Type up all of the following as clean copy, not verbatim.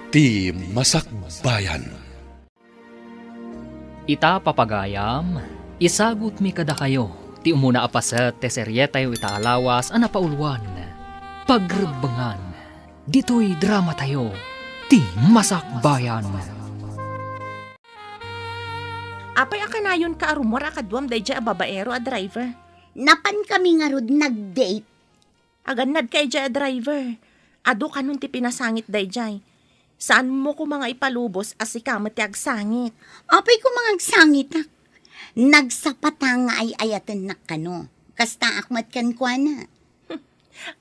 Ti Masakbayan. Ita papagayam, isagot mi kada kayo, ti umuna apaset te seryetayo ita alawas ana pauluan. Pagrebbengan, dito'y drama tayo, ti Masakbayan. Apay akanayon ka arumor akadwam dayjay a babaero a driver. Napan kami nga rod nag-date. Aganad kay jay a driver. Ado kanun ti pinasangit dayjay. Saan mo ko mga ipalubos as ikamat ti agsangit? Apay ko mga sangit na. Nagsapata nga ay ayatan na kano. Kasta akmat kan kwa na.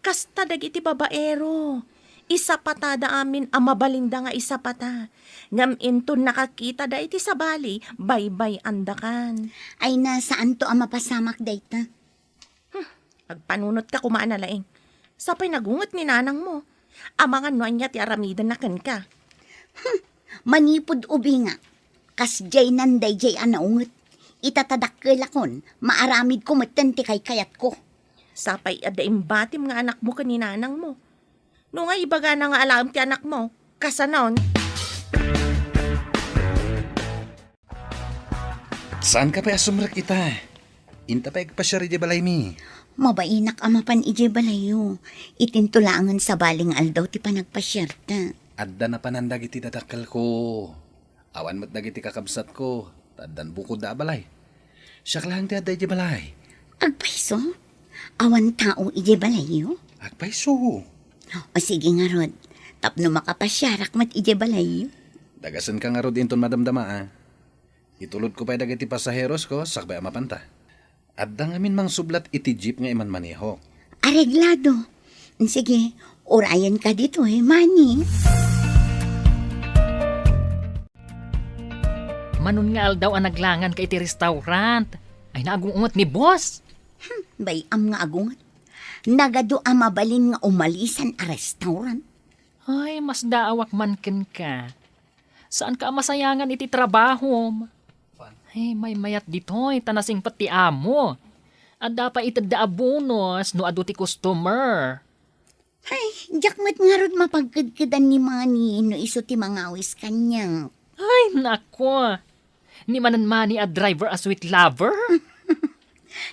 Kasta dagiti babaero. Isa patada amin ang mabalinda nga isa pata. Ngam into nakakita da iti sa bali, baybay andakan. Ay nasaan to ang mapasamak data? Agpanunot ka kumaan na laing. Sapay nagungot ni nanang mo. Amangan no anya ti aramidan na ka. Manipod ubi nga. Kas jay nanday jay anaungot. Itatadakkel akon, maaramid ko matenti kay kayat ko. Sapay adaim batim nga anak mo kaninanang mo. No nga ibaga na nga alam ti anak mo, kasanon. Saan ka pa asumrak ita? Inta pa igpasyari di balay mi. Mabainak amapan ije balayo. Itintulangan sa baling aldaw ti panagpasyerta. Adda na panandag iti dadakkel ko. Awan mat dagiti kakabsat ko. Taddan bukod da balay. Siya lang ti adda ije balay. Agpaiso? Awan tao ije balayo? Agpaiso. O sige nga rod. Tapno makapasyarak mat ije balayo. Dagasan ka nga rod inton madamdama ah. Itulod ko pa dagiti pasaheros ko sakbay amapanta. Adda ngamin mang sublat iti jeep nga iman maneho. Areglado. Sige, orayan ka dito Manny. Manon nga aldaw ang naglangan kay iti restaurant. Ay naagungot ni boss. Bayam nga agungat. Nagado ang mabalin nga umalisan a restaurant. Ay, mas daawak man ken ka. Saan ka masayangan iti trabaho? Ay, may mayat dito'y tanasing pati amo. Adda pa itadda abonos no adu ti customer. Ay, jakmat nga rod mapagkadkadan ni Manny no iso ti mangawis kanya. Ay, nako. Ni manan mani a driver a sweet lover?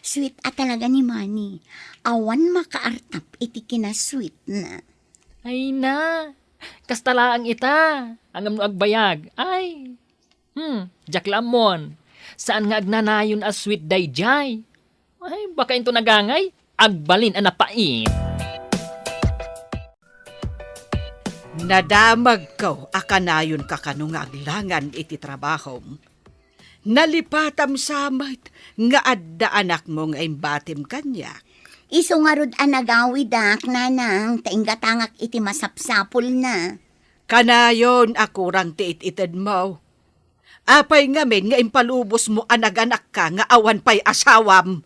Sweet at talaga ni Manny. Awan makaartap iti kinasweet na. Ay na. Kastalaang ita. Angam no agbayag. Ay. Jak lamon. Saan nga agnanayon a sweet dayjay? Ay, baka into nagangay. Agbalin ang napait. Nadamag ko akanayon kakano nga aglangan iti trabaho. Nalipatam samait nga adda anak mo nga imbatim kanyak. Iso nga rod anagawi dak nanang tainggatangak iti masapsapol na. Kanayon akurang tiit-itad mo. Apay ngamin nga impalubos mo anak-anak ka nga awan pa'y asawam.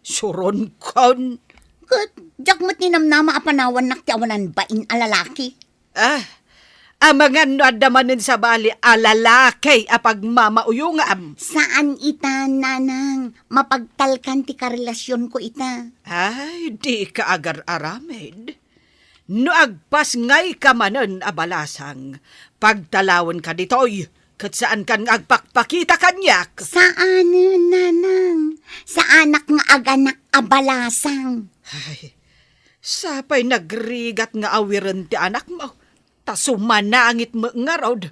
Suron kon. Kat, jakmat ni namnama apanawan nakti awanan bain alalaki. Amangan no adamanin sa bali alalaki apag mamauyungam. Saan ita nanang mapagtalkan ti karelasyon ko ita? Ay, di ka agar aramid. No agpas ngay ka manon abalasang, pagtalawon ka ditoy, kat saan kan agpakpakita kanyak. Saan nanang? Sa anak nga aganak abalasang. Ay, sapay nagrigat nga awiran ti anak mo, tasumanangit mo nga rod.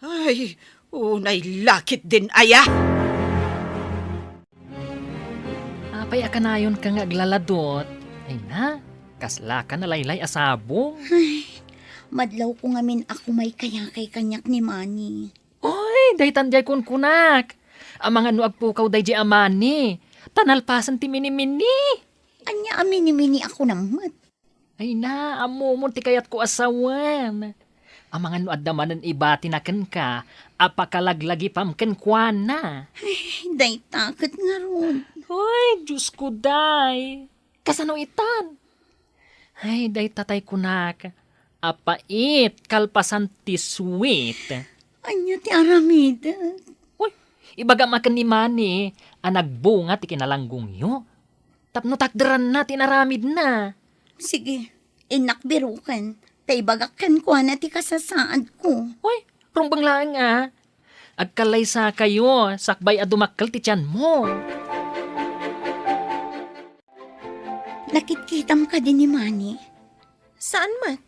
Ay, unay lakit din aya. Apay akanayon ka nga aglaladot. Ay na. Kasla ka na laylay asabo. Madlaw ko ngamin ako may kaya kay kanyak ni Manny. Oy, daytanjay kun kunak. Ang mga no agpukaw dayjay amani. Tanalpasan ti mini-mini. Anya amini-mini ako namat. Ay na, amumon ti kayat ko asawan. Ang mga no adamanan iba tinaken ka, apakalaglagi pamken kwa na. Day takot nga ron. Hoy, Diyos ko day. Kasano itan? Ay, day tatay kunak. Apait, kalpasan ti sweet. Anya ti aramida. Uy, ibaga makan ni Manny, ang nagbunga ti kinalanggong yo. Tapno takderan na, tinaramid na. Sige, inakbirukan. Taibagakan ko na ti kasasaad ko. Hoy, krong banglaan agkalay sa kayo, sakbay a dumakkel ti tiyan mo. Nakitkitam ka din ni Manny. Saan man?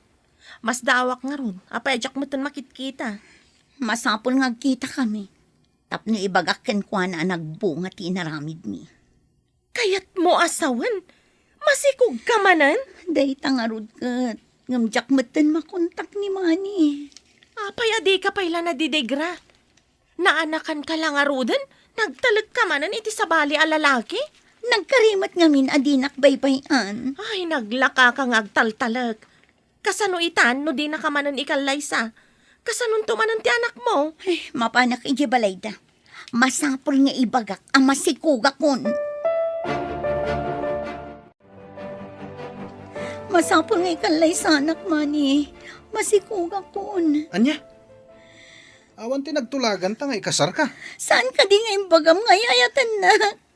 Mas dawak nga ron. Apay, ajak mo ton makitkita. Masapol nga kita kami. Tapno ibagakan ko na nagbunga ti naramid mi. Kayat mo asawan. Masikog ka manan. Day tangarod kat. Ngamjak matan makontak ni Manny. Apay, adi ka payla na didegra. Naanakan ka lang arudan. Nagtalag ka manan iti sabali a lalaki. Nagkarimat ngamin adinak baybayan. Ay, naglaka ka ngagtaltalag. Kasano itan no di na ka manan ikalaysa. Kasanon tumanan ti anak mo. Ay, mapanak iji balayda. Masapol nga ibagak ang masikugak kon. Masapol nga ikalay sa anak, Manny. Masikugak kon. Anya? Awan ti nagtulagan ta nga ikasar ka. Saan ka di nga imbagam nga yayatan na?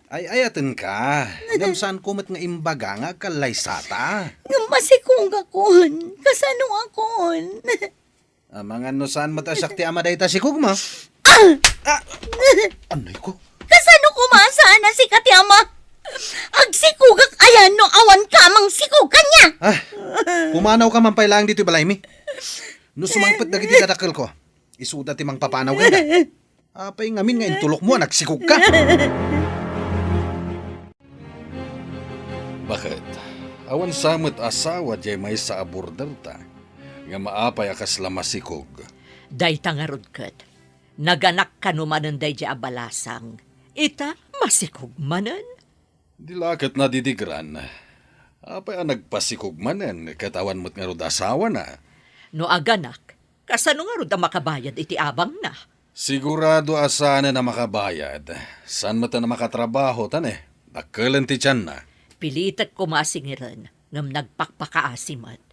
Ay ayaten ka. Ngam saan kumot nga imbaga nga kalay sata. Nga masikugak kon. Kasano akon? Mga no saan matasak ti ama dayta si kugma. Anoy ko? Kasano kumasa na si Katiama? Agsikugak ayan no awan kamang sikugan niya. Pumanaw ka man pailang dito balay mi. No sumangpet dagiti kadakkel ko. Isuda ti mang papanaw ka na. Apay ngamin nga intulok mo nagsikog ka. Bakit? Awan samot asawa jay may sa aborder ta. Nga maapay akas lamasikog. Day tangarod kat. Naganak ka numanan day di abalasang. Ita masikog manan. Dilakit na didigran. Apay ang nagpasikog manen. Katawan mo't nga rod asawa na. No aganak, kasano nga rod ang makabayad iti abang na. Sigurado asana na makabayad. San mata na makatrabaho tan eh. Dakkelan ti tiyan na. Pilitak kumasingiran ngam nagpakpakaasimat.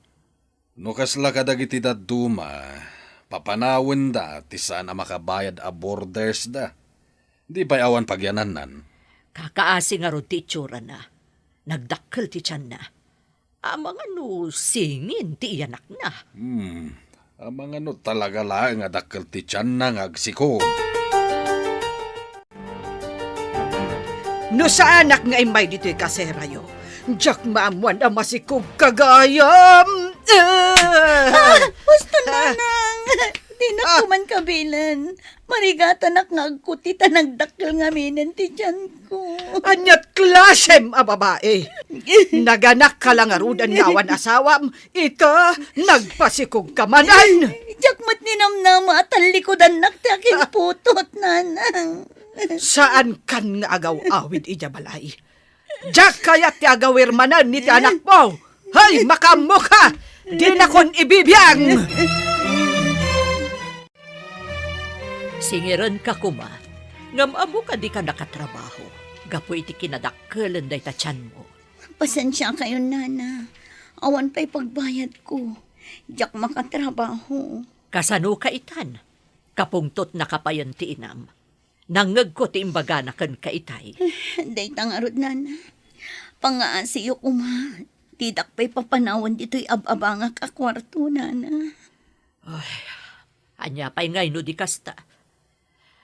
No kasla kadagiti daduma, papanawin da ti saan na makabayad a borders da. Di ba awan pagyananan? Kakaasi nga rod ti itsura na. Nagdakkel ti tiyan na. Amang ano singin ti iyanak na. Amang ano talaga lang nga dakkel ti tiyan na ngagsiko. No sa anak nga imay dito'y kaserayo. Diyak maamuan ang masikog kagayam. Gusto na nang. Di na kuman kabilan. Marigata nga agkutita nagdakil nga minin ti tiyan ko. Anyat klasem a babae. Naganak ka lang arudan nga awan asawam. Ika, nagpasikog ka manan. Jakmat ni namnama at talikodan nakti aking putot, nanang. Saan kan nga agaw awid ijabalay? Diyak kayat ti agawir manan ni ti anak mo. Hay, makamo ka! Di na kon ibibiyang! Singiran ka kuma. Ngam-amo ka di ka nakatrabaho. Gapo iti kinadakkelan day tatyan mo. Pasensya kayo, nana. Awan pa'y pagbayad ko. Jak makatrabaho. Kasano ka itan? Kapungtot na kapayan ti inam. Nangag ko ti imbaga na kan kaitay. Day tangarod, nana. Pangaasiyo ko ma. Didak pa'y papanawan dito'y ababangak a kwarto, nana. Anya pa'y ngay no di kasta.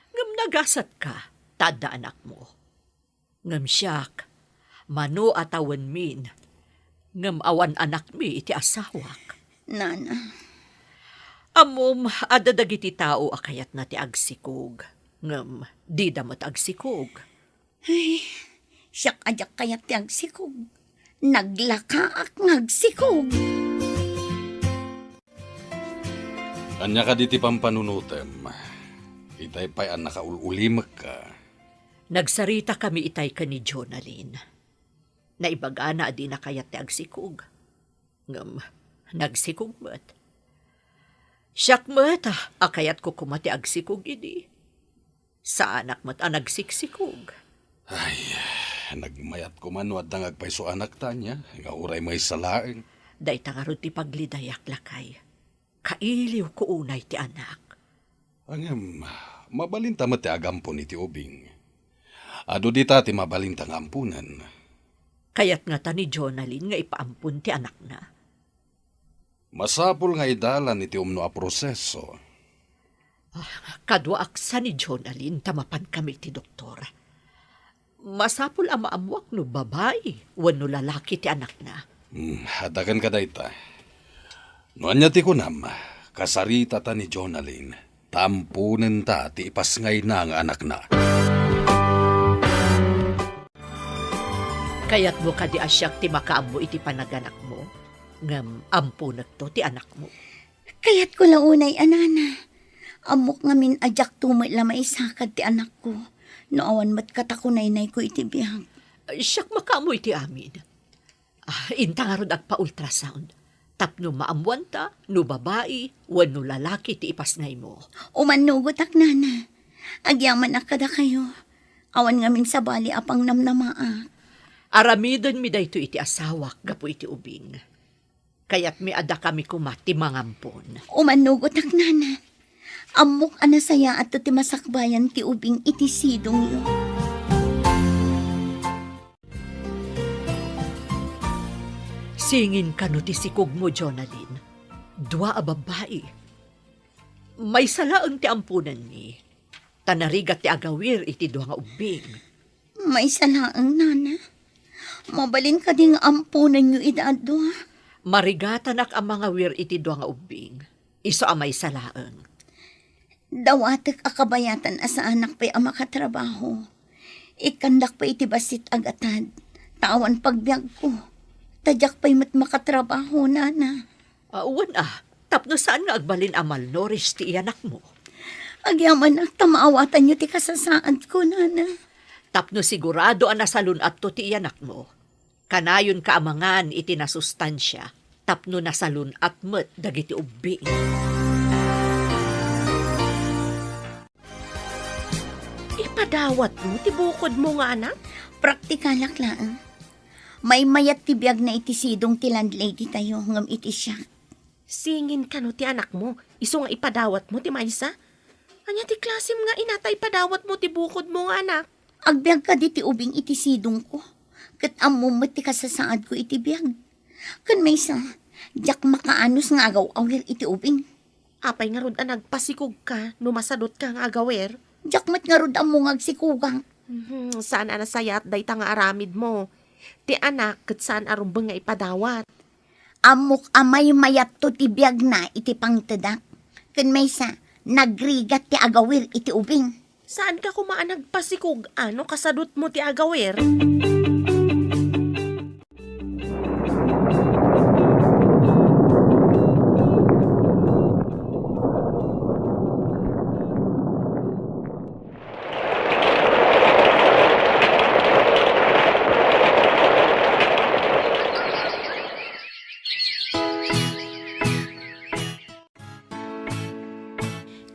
Ngam nagasat ka, tada anak mo. Ngam siyak, mano atawan min. Ngam awan anak mi iti asawak. Nana. Amom, adadagiti tao akayat na ti agsikog. Ngam, di damot agsikog. Ay, siyak ajak kayat ti agsikog. Naglakaak ngagsikog. Anya ka diti pampanunutem. Itay pa'y ang nakaululimak ka. Nagsarita kami itay ka ni Jonalyn. Naibaga na adi na kayat ti agsikog. Ngam, nagsikog mat. Siyak mat, akayat ko kumati agsikog idi. Sa anak mat ang nagsiksikog. Ay, nagmayat ko man wad nang agpaiso anak ta niya. Nga uray may salaeng. Day tangarod ti paglidayak lakay. Kailiw ko unay ti anak. Angam, mabalinta mo ti agampon iti ubing. Ado di ti mabalinta nga ampunan. Kayat nga ta ni Jonalyn nga ipaampun ti anak na. Masapul nga idalan iti umno a proseso. Kadwa aksa ni Jonalyn, tamapan kami ti doktor. Masapul ang maamuak no babae, wano lalaki ti anak na. Hadakan ka dayta. Noan niya ti kunam, kasarita ta ni Jonalyn, tampunen ta ti ipasngay na ang anak na. Kaya't mo ka di asyak ti makaammo iti panaganak mo, ngam ampunag to ti anak mo. Kaya't ko launay, anana. Amok ngamin ajak tumay lamay sakad ti anak ko. No awan mat katakunay-nay ko iti biyang. Siyak makaammo iti amin. Inta nga ron agpa-ultrasound. Tapno maamuan ta, no babae, wano lalaki ti ipasngay mo. Umanugot ak, nana. Agyaman ak kada kayo. Awan ngamin sa bali apang namnamaa. Aramidon mi dayto iti asawak, gapo iti ubing. Kaya't mi ada kami kumati mangampon. Umanugot ak, nana. Amok anasaya at ti masakbayan ti ubing iti sidong yo. Singin ka no ti sikog mo, Jonalyn. Dua a babae. May salaang ti ampunan ni. Tanarigat ti agawir iti dua nga ubing. May salaang, nana. Mabalin ka ding ampunan yo idado. Marigatanak ang mga wir iti dua nga ubing. Iso amay salaang. Dawatek akabayatan asa anak pa'y ama katrabaho. Ikandak pa iti basit agatad. Tawan pagbiag ko. Tadyak pa'y mat makatrabaho, nana. Uwan tapno saan nga agbalin amal noris ti iyanak mo? Agyaman ak tamaawatan nyo ti kasasaad ko, nana. Tapno sigurado nasalun at to ti iyanak mo. Kanayon kaamangan iti nasustansya. Tapno nasalun at met dagiti ubing. Ipadawat mo, tibukod mo nga anak. Praktikalak lang. May mayat ti biyag na iti sidong ti landlady tayo ngam iti siya. Singin ka no ti anak mo, iso nga ipadawat mo ti maysa. Anya ti klasim nga inatay padawat mo, tibukod mo nga anak. Agbiag ka di ti ubing iti sidong ko. Kat amumot ti kasasaad ko iti biyag. Kan may sa, jak makaanos nga agaw awir iti ubing. Apay nga rod nagpasikog ka, numasadot ka nga agawer. Jak mat nga rod among agsikugang. Saan anasayat day ta nga aramid mo. Ti anak, kat saan arumbang nga ipadawat. Amok amay mayat to ti biyag na iti pangtedak. Kan may sa, nagrigat ti agawir iti ubing. Saan ka kumaan nagpasikog, ano kasadot mo ti agawer?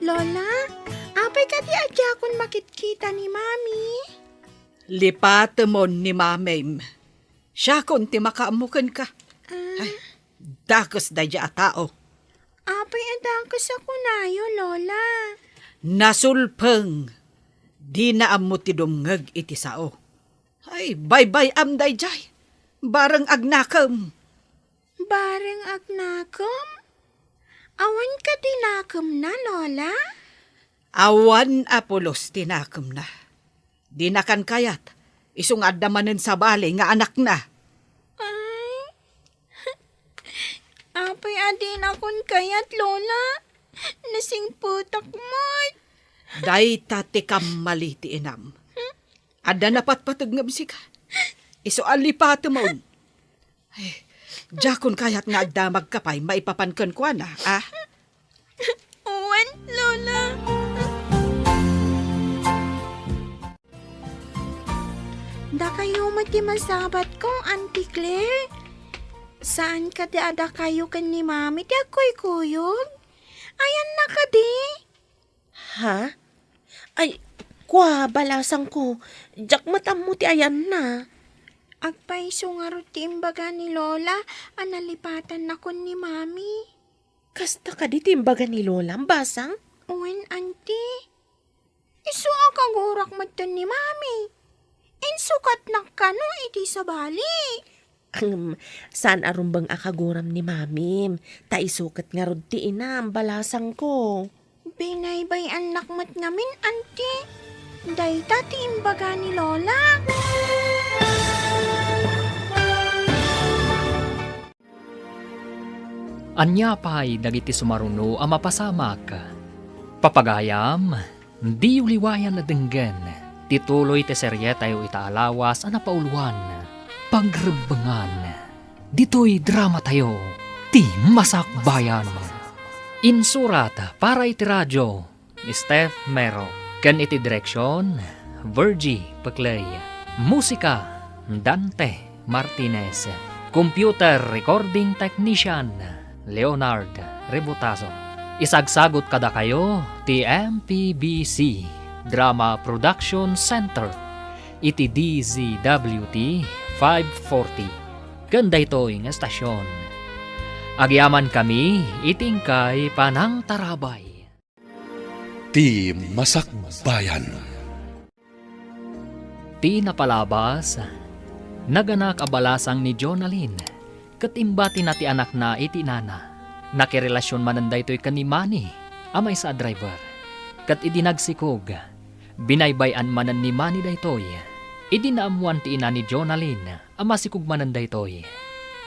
Lola, apay ka di adya makitkita ni Mami. Lipatemon ni Mamem. Siya kung ti makaamukan ka. Ay, dakos da dya tao. Apay adangkas ako nayo, Lola. Nasulpeng. Di na amo ti dumngag iti sao. Ay, bye-bye amday jay. Barang agnakam. Bareng agnakom? Awan ka tinakom na, Lola? Awan apulos tinakam na. Di na kan kayat. Isung adamanen sa bali nga anak na. Ay, apay adin akon kayat, Lola. Nasing putak mo. Day tati kamali ti inam. Ada napat patagngam sika. Iso alipate mo. Ay, jakon kayat nga agdamag kapay maipapankan ko na, ah? Uwan, Lola. Da kayo matimasabat ko, Auntie Claire. Saan ka di ada kayo kan ni Mami? Di ako'y kuyog. Ayan na ka di. Ha? Ay, kwa, balasang ko. Jak matam mo ti ayan na. Agpaiso nga ruti imbaga ni Lola, analipatan na kon ni Mami. Kasta ka di timbaga ni Lola, basang? Uwan, Auntie. Isu akagurak matan ni Mami. Insukat na kano iti sa bali. Saan arumbang akaguram ni mamim? Ta isukat nga rod ti inam, balasang ko. Binaybay anak mat ngamin, auntie. Dayta ti imbaga ni Lola. Anya pa'y dagiti sumaruno ang mapasamak. Papagayam, di uliwayan na denggen. Tituloy te serye tayo itaalawas ang napauluan. Pagrebangan. Dito'y drama tayo. Ti Masakbayan. Insurat para iti radyo. Steph Mero. Ken iti direksyon. Virgie Peclay. Musika. Dante Martinez. Computer recording technician. Leonard Rebutaso. Isagsagot kada kayo ti MPBC Drama Production Center iti DZWT 540 kanda ito'y nga estasyon. Agyaman kami itingkay panang tarabay. Ti Masakbayan. Ti napalabas, naganak abalasang ni Jonalyn. Katimbati na ti anak na iti nana. Nakirelasyon mananda ito'y kanimani, amay sa driver. Kat idinagsikog, binaybayan manan ni Manny daytoy. Idinaamuan ti ina ni Jonalyn, amasikog mananda ito'y.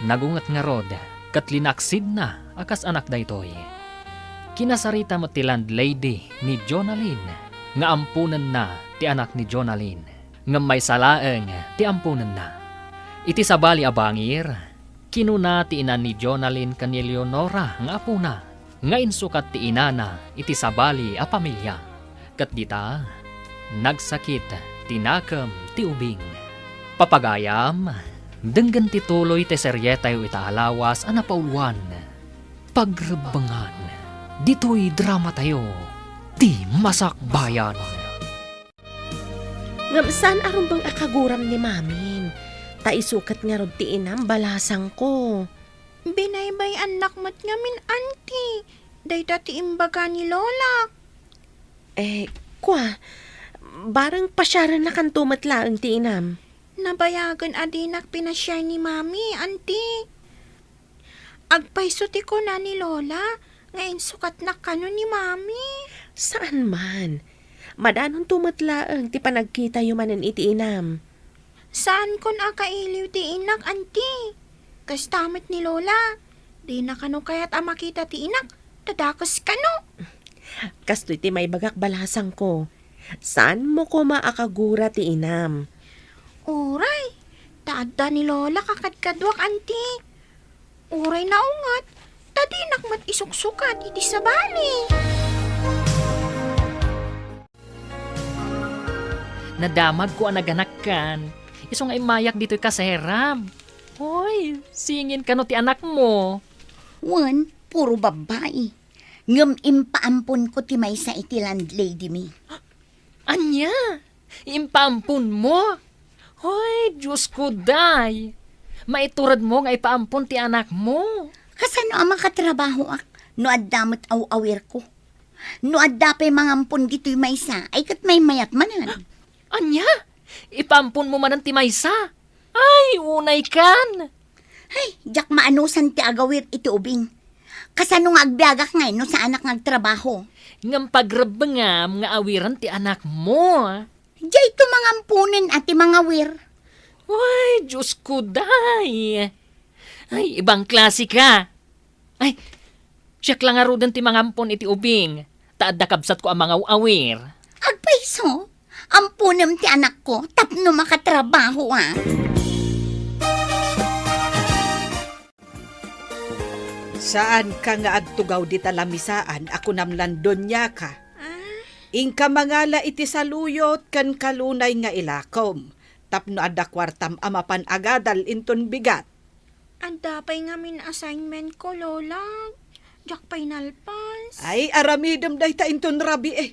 Nagungat nga rod, kat linaksid na akas anak daytoy. Kinasarita mo ti landlady ni Jonalyn, nga ampunan na ti anak ni Jonalyn, nga may salaeng ti ampunan na. Iti sabali abangir, kinuna ti ina ni Jonalyn kani Leonora nga apuna, nga insukat ti inana iti sabali a pamilya. Kat dita, nagsakit tinakam ti ubing. Papagayam, denggan ti tuloy ti serye tayo itaalawas a napauluan. Pagrebangan, dito'y drama tayo, ti Masakbayan. Ngam saan arumbang akaguram ni mamim? Ta isukat nga rod ti inam, balasang ko. Binaybay anak mat ngamin, auntie. Dayta ti imbaga ni Lola. Barang pasyaran na kanto matlaang ti inam. Nabayagan adinak pinasyay ni mami, auntie. Agpaiso ti ko na ni Lola. Ngayon sukat na kano ni mami. Saan man? Madanon tumatlaang ti panagkita yumanan iti inam. Saan kon akailiw ti inak, auntie? Kastamit ni Lola. Di na kano kaya't makita ti inak. Tadakas kano. Kastoy ti may bagak balasang ko. Saan mo ko maakagura ti inam? Uray, taadda ni Lola kakadkadwak, auntie. Uray na ungat, tadinak mat isuksukat iti sabali. Nadamag ko ang naganak kan. Isong ay mayak dito'y kaseram. Hoy, singin ka no ti anak mo. Wan, puro babae. Ngam impaampon ko ti maysa iti landlady mi. Anya, impampun mo. Hoy, Diyos ko day. Maiturad mo nga ipaampun ti anak mo. Kasano ang makatrabaho ak? No addamot awawir ko. No addapay mangampon dito'y maysa ay kat may mayat manan. Anya, ipampun mo man ang timaysa. Ay, unay kan. Ay, jak maanusan ti agawir iti ubing. Kasano nga agbiagak ngay no sa anak ngagtrabaho. Ngam pagrabangam nga awiran ti anak mo. Diyay ito mga ampunin at ti mga wir. Ay, Diyos ko day. Ay, ibang klase ka. Ay, siyak lang arudan ti mga ampon iti ubing. Taadda kabsat ko ang mga awir. Agpaiso, ampunem ti anak ko tapno makatrabaho ah. Saan ka nga agtugaw di talamisaan, ako namlandon niya ka. Ingka mangala iti saluyot kan kalunay nga ilakom. Tapno adda kwartam amapan agadal inton bigat. Anda pa'y ngamin assignment ko, Lola. Jak pa'y nalpas. Ay, aramidem day ta inton rabi eh.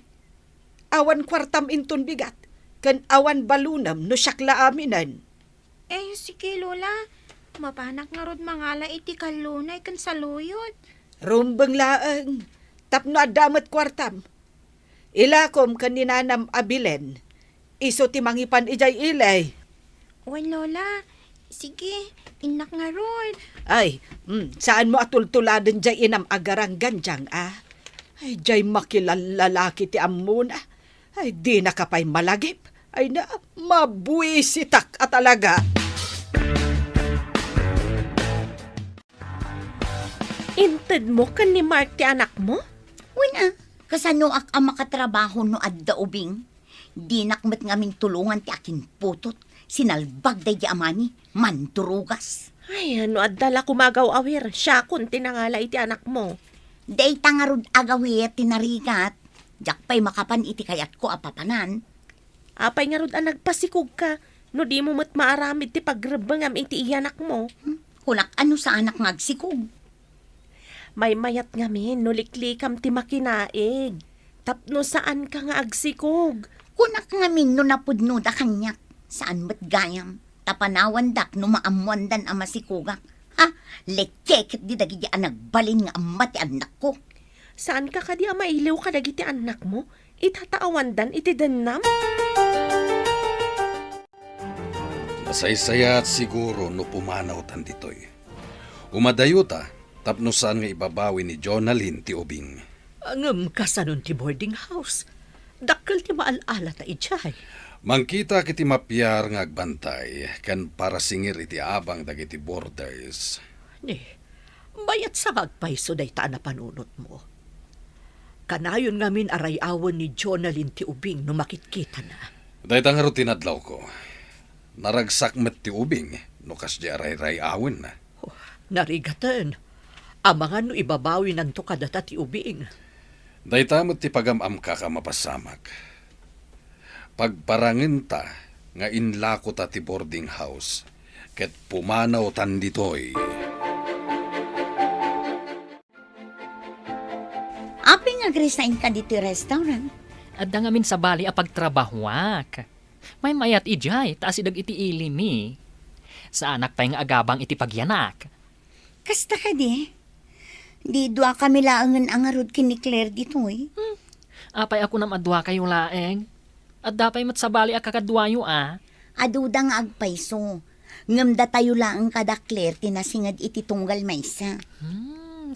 Awan kwartam inton bigat. Kan awan balunam no syakla aminan. Sige, Lola. Mapanak nga rod mangala iti kalunay kan saluyot. Rumbeng laeng. Tapno adamat kwartam. Ilakom kan ninanam abilen. Iso ti mangipan ijay ilay. Wen, Lola. Sige, inak nga Rod. Ay, saan mo atultuladan jay inam agarang ganjang Ay, jay makilalalaki ti amuna. Ay, di na kapay malagip. Ay na, mabuisitak at talaga. Inted mo kan ni Mark ti anak mo? Wala, kasano ak ang makatrabaho no adda ubing. Di nakmet ngamin tulungan ti akin putot. Sinalbag day di amani, manturugas. Ay, ano adala kumagaw awir. Siya kun tinangalay ti anak mo. Day tangarod agawit tinarigat. Jak pa'y makapan iti kayat ko apapanan. Apay nga rod ang nagpasikog ka. No di mo mat maaramid ti pagrebengam iti iyanak mo. Kunak ano sa anak ngagsikog. May mayat ngamin, no liklikam ti makinaig. Tapno saan ka nga agsikog. Kunak ngamin no napudno da kanyak. Saan ba't gayam? Tapanawan dak no maamuandan ang masikugak. Ha? Lekek di dagiti nagbalin nga amat ti anak ko. Saan ka kadi mailiw ka dagiti anak mo? Itataawandan iti denam? Masaysaya at siguro no pumanaw tan ditoy. Umadayo ta, tapno saan nga ibabawi ni Jonalyn ti ubing. Angam kasanon ti boarding house. Dakkel ti maalala ta ijay. Mangkita kiti mapyar nga agbantay, kan para singir iti abang dagiti borders. Ni, bayat sa magpaiso day ta na panunot mo. Kanayon ngamin arayawan ni Jonalyn ti ubing no makitkita na. Dahil nga tinadlaw ko. Naragsak met ti ubing, no kas di aray-ray awin na. Oh, narigatan. Amangan no ibabawi nanto kadata ti ubing. Dahil tamot ti pagamam ka mapasamak. Pagparangin ta, nga inlako ta ti boarding house, ket pumanaw tan ditoy. Api nga resign ka dito restaurant. Adda ngamin sa bali a pagtrabahuak. May mayat ijay, taas idag iti ilimi. Sa anak pa nga agabang iti pagyanak. Kasta ka di. Di dua kami laangan ang arod kini Claire dito eh. Apay ako nam adwa kayo laeng. At dapay mat sa bali a kakadwayo Aduda nga agpaiso. Ngamda tayo laang kada Claire tinasingad iti tunggal maysa.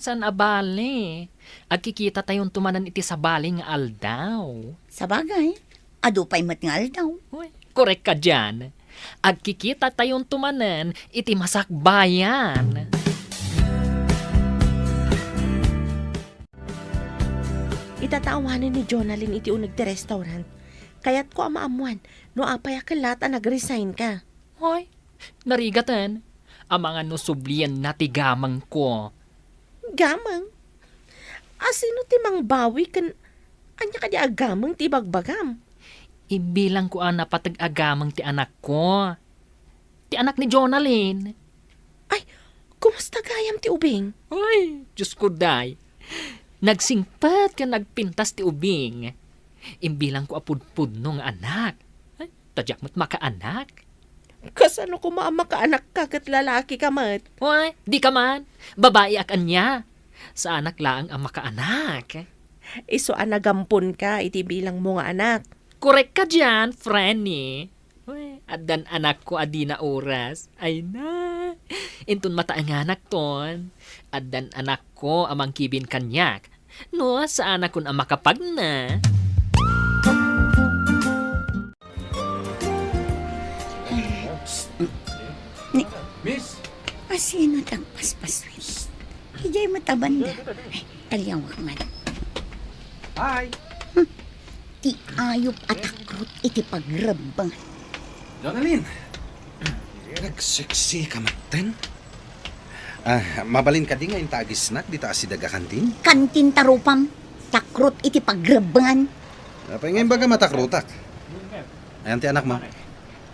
San abali? Agkikita tayon tumanan iti sa bali nga aldaw. Sa bagay, adu pa'y matngal daw. Uy, korek ka dyan. Agkikita tayon tumanan iti masakbayan. Itatawanan ni Jonalyn iti unag ti restaurant. Kaya't ko amaamuan, no apay akalat ang nag-resign ka. Hoy, narigatan. Ang mga nusublian na tigamang ko. Gamang? Asino ti mang bawi kan... Anya ka di agamang ti bagbagam? Ibilang ko ang napatag-agamang ti anak ko. Ti anak ni Jonalyn. Ay, kumusta gayam ti ubing? Ay, Diyos ko day. Nagsingpat ka nagpintas ti ubing. Imbilang ko apudpud nung anak. Ay, tadyak mo't makaanak. Kasano ko maamakaanak ka kat lalaki ka mat? Hoy, di ka man. Babae ak anya. Sa anak laang ang makaanak. Iso anagampon ka iti bilang mo nga anak. Korek ka dyan, Franny. Uy, adan anak ko adi na oras. Ay na. Intun mataang anak ton. Adan anak ko amang kibin kanyak. No, sa anak kun ang makapag na. Miss? Asino tagpaspaswit? Hijay matabanda. Ay, talyaw ka man. Hi! Ti ayop at akrot iti pagrabang. Jonalyn! Nagseksi ka maten? Mabalin ka di nga yung tagis snack di taas si daga kantin? Kantin tarupam, takrot iti pagrabangan. Apay ngayon baga matakrutak. Ayan ti anak mo.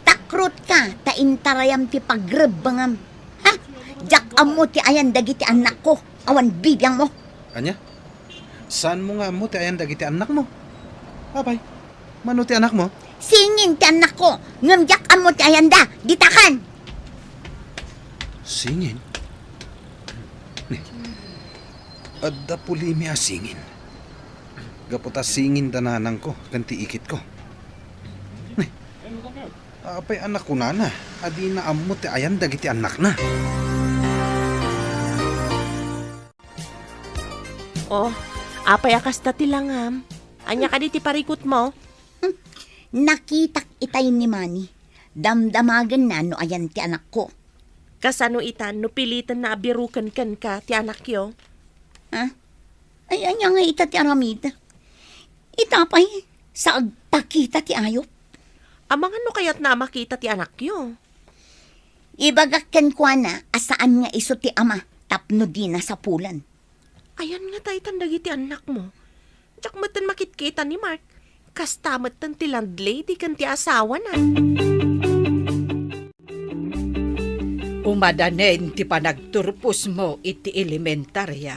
Takrot ka, taintarayam ti pagrabangam. Ha? Jak amo ti ayan dagiti anak ko, awan bibiyang mo. Anya? Saan mo nga mo ti ayan dagiti anak mo? Apay, mano ti anak mo? Singin ti anak ko, ngam jak amo ti ayan da, ditakan. Singin? Adda pulimi a singin. Gaputa singin dananang ko, kanti ikit ko. Apay anak ko na. Adi na amot ti ayan dagiti anak na. Oh, apay akasta ti langam. Anya ka di ti parikot mo? Nakitak itay ni Manny. Damdamagan na no ayan ti anak ko. Kasano itan no pilitan na abirukan kan ka ti anak yo? Ha? Ay, anya nga ita ti aramid. Itapay, sa agpakita ti ayop. Amang ano kaya't na makita ti anak yo? Ibagakkan kwa na, asaan nga iso ti ama, tapno di na sa pulan. Ayan nga tayo tandag iti anak mo. Tsak matan makitkita ni Mark. Kastamat tan ti landlady kan ti asawa na. Umadanen ti panagturpos mo iti elementarya.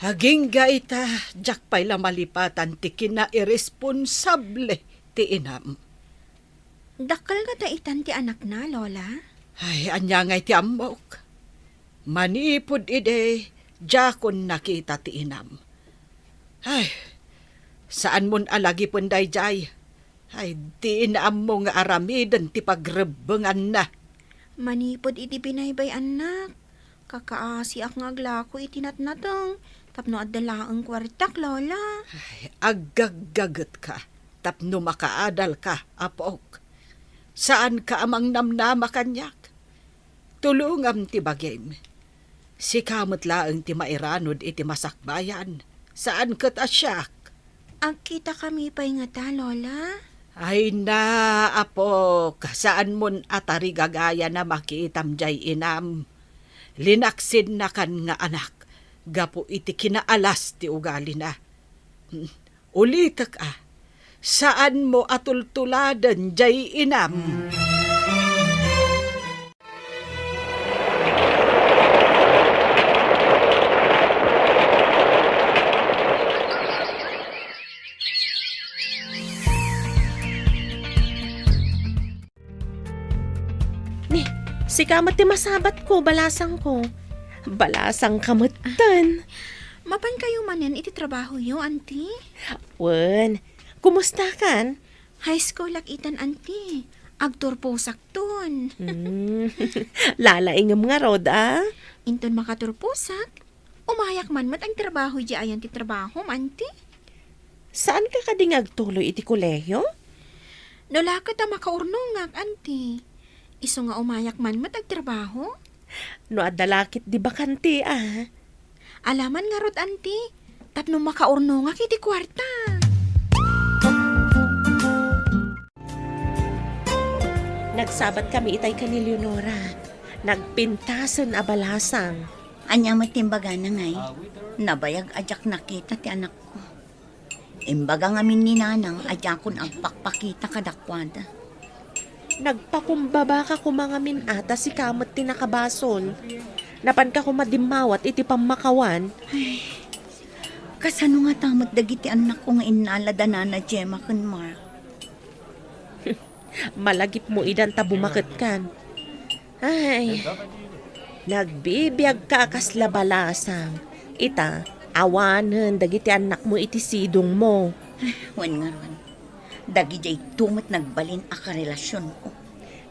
Haging gaita, jak pa'y lamalipatan ti kina-irresponsable ti inam. Dakal nga daitan ti anak na, Lola. Ay, anya ngay ti amok. Manipod ide, jakon nakita ti inam. Ay, saan mon alagi punday jay? Ay, di inaam mo nga aramidan ti pagrebengan na. Manipod iti binaybay anak. Kakaasi ak nga aglako iti natnatong. Tapno adala ang kwartak, Lola. Ay, agagagat ka, tapno makaadal ka, apok. Saan ka amang namnama kanyak? Tulungam ti bagim. Si kamot laeng ti mairanod iti masakbayan. Saan kat asyak? Ang kita kami pa'y nga ta, Lola. Ay na, apok, saan mon atari gagaya na makitam jay inam. Linaksid na kan nga anak. Gapo iti kinaalas ti ugali na. Ulitak saan mo atultuladan jay inam? Ni, si kamat ti masabat ko, balasang ko. Balasang kamutan. Mapan kayo manen iti trabaho yo, auntie? Wen, kumusta kan? High school lakitan, auntie. Agtor po sakton. Lalaingam nga rod, ah. Inton makaturpusak. Umayak man mat ang trabaho di ayan ti trabaho, auntie. Saan ka kadingag tuloy iti kolehiyo? Nolaka ta makaurnongag, auntie. Iso nga umayak man mat ang trabaho. No adalakit di bakante, ah. Alaman nga rod, auntie. Tapno makaurnongag iti kwarta. Nagsabat kami itay ka ni Leonora. Nagpintasan a balasang. Anyang matimbaga na ngay, nabayag ajak nakita ti anak ko. Imbaga ngamin ni nanang ajakon ang pakpakita kadakwada. Nagpakumbaba ka kumangamin ata si kamot tinakabasol. Napan ka kumadimawat iti pamakawan. Kasano nga tamot dagiti anak ko nga inalada na Gemma kan Mark. Malagip mo idan ta bumakit kan. Ay, nagbibiyag ka kasla balasang. Ita, awanen dagiti anak mo iti sidong mo. Wan nga ron, dagi jay tumot nagbalin a karelasyon ko.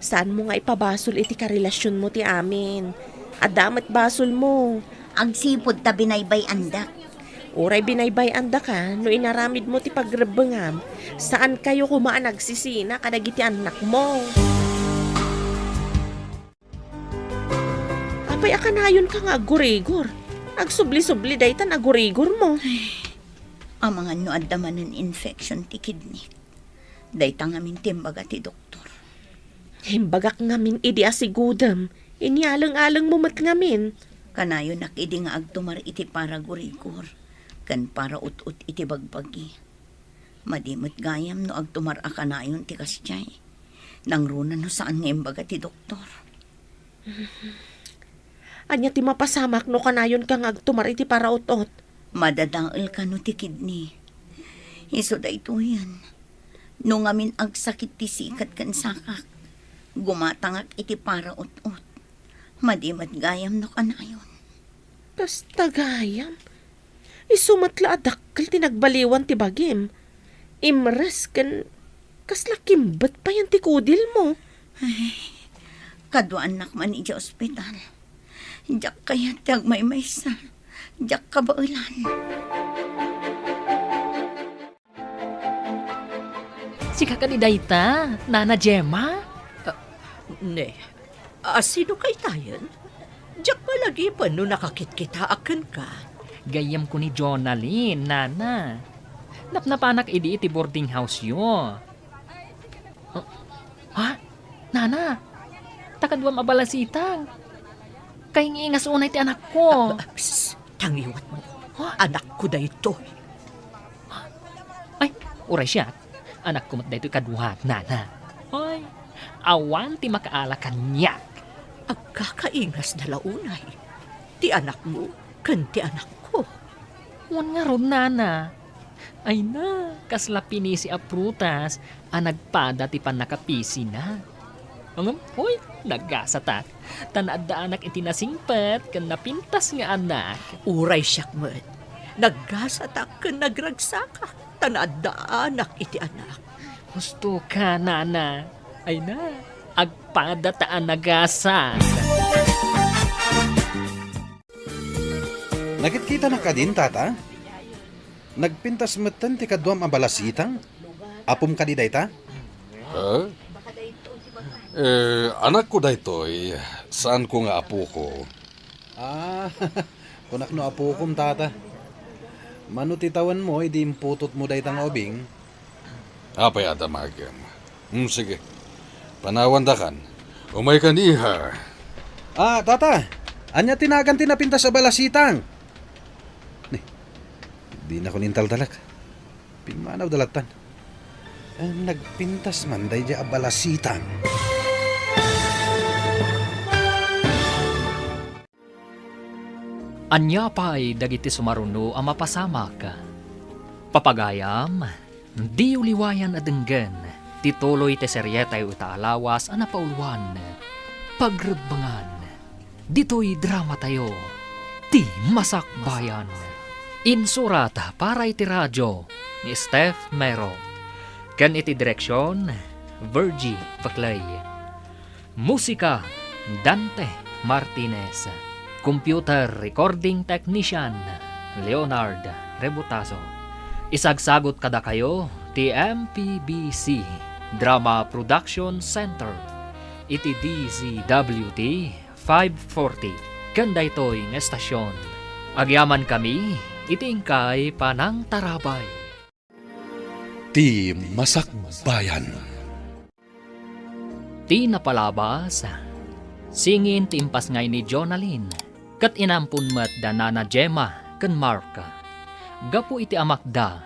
Saan mo nga ipabasol iti karelasyon mo ti amin? Adamat basol mo. Agsipod ta binaybay andak. Uray binaybay anda ka, no inaramid mo ti pagrebengam, saan kayo kumaan nagsisina kadagiti anak mo? Apay akanayon ka nga agurigor. Agsubli-subli daytan agurigor mo. Ang mga no addaman ng infection ti kidney. Dayta ngamin timbaga ti doktor. Himbagak ngamin idi asigudam, inialang-alang mo mat ngamin. Kanayo nakidi nga agtumar iti para gurigor. Kan para ut-ut iti bagbagi. Madimot gayam no agtumar a kanayon ti kasjay. Nangruna no saan nga imbaga ti doktor. Anya ti mapasamak no kanayon kang agtumar iti para ut-ut. Madadaol ka no ti kidney. Iso da ito yan. No ngamin agsakit ti sikat kan sakak. Gumatangak iti para ut-ut. Madimat gayam no kanayon. Basta gayam. Isumatla adakkel ti nagbaliwan ti bagim. Imres kan Kasla kimbat pa yan tikudil mo. Kadwa anak man ija ospital. Jak kaya tag may maysa. Jak kabaulan. Si kakadidayta, Nana Gemma. Ne, sino kay tayan? Diyak malagi pa no nakakit-kita akin ka. Gayam ko ni Jonalyn, Nana. Napnapanak iti boarding house yo. Ha? Nana, takadwam abalasitang. Kay ngiingas unay ti anak ko. Tangiwat mo. Ha? Anak ko da ito. Ay, uray siya. Anak ko mat da ito kaduhat, Nana. Ay, awan ti makaalakan niya. Agkakaingas na launay. Ti anak mo, kan ti anak ko. Wan nga ron, Nana. Ay na, kasla pinisi a prutas, nagpada ti panakapisi na. Ang hoy, naggasata. Tanaad da anak iti nasingpat, kan napintas nga anak. Uray siyak mo. Naggasatak ka nagragsaka. Tanaad da anak iti anak. Gusto ka, Nana. Ay na, agpada taan nagasa. Nagkita na ka din, tata? Nagpintas matan ti kadwam abalasitang? Apom ka di dayta? Anak ko daytoy, saan ko nga apo ko? Kunak no apo kom, tata. Manutitawan mo, idi imputot mo daytang obing. Apay adamagam. Sige. Panawan da kan. Umay ka niha. Tata. Anya tinagan tinapintas sa balasitang. Di na ko nintal-dalak. Pimanaw dalatan. Nagpintas man day di abalasitang. Anya pa'y dagiti sumaruno ang mapasamak. Papagayam, di uliwayan adenggan, tituloy te seryetay utaalawas ang napauluan. Pagrebangan, dito'y drama tayo, ti masakbayan. Insurata para iti radyo ni Steph Mero. Ken iti direksyon, Virgie Paclay. Musika, Dante Martinez. Computer Recording Technician, Leonard Rebutazo. Isagsagot kada kayo, ti MPBC Drama Production Center. Iti DZWT 540. Kanda ito'y ng estasyon. Agyaman kami, itingkay panang tarabay. Ti Masakbayan. Ti napalabas, singin ti impas ngay ni Jonalyn, kat inampun mat da Nana Gemma ken Mark. Gapu iti amakda,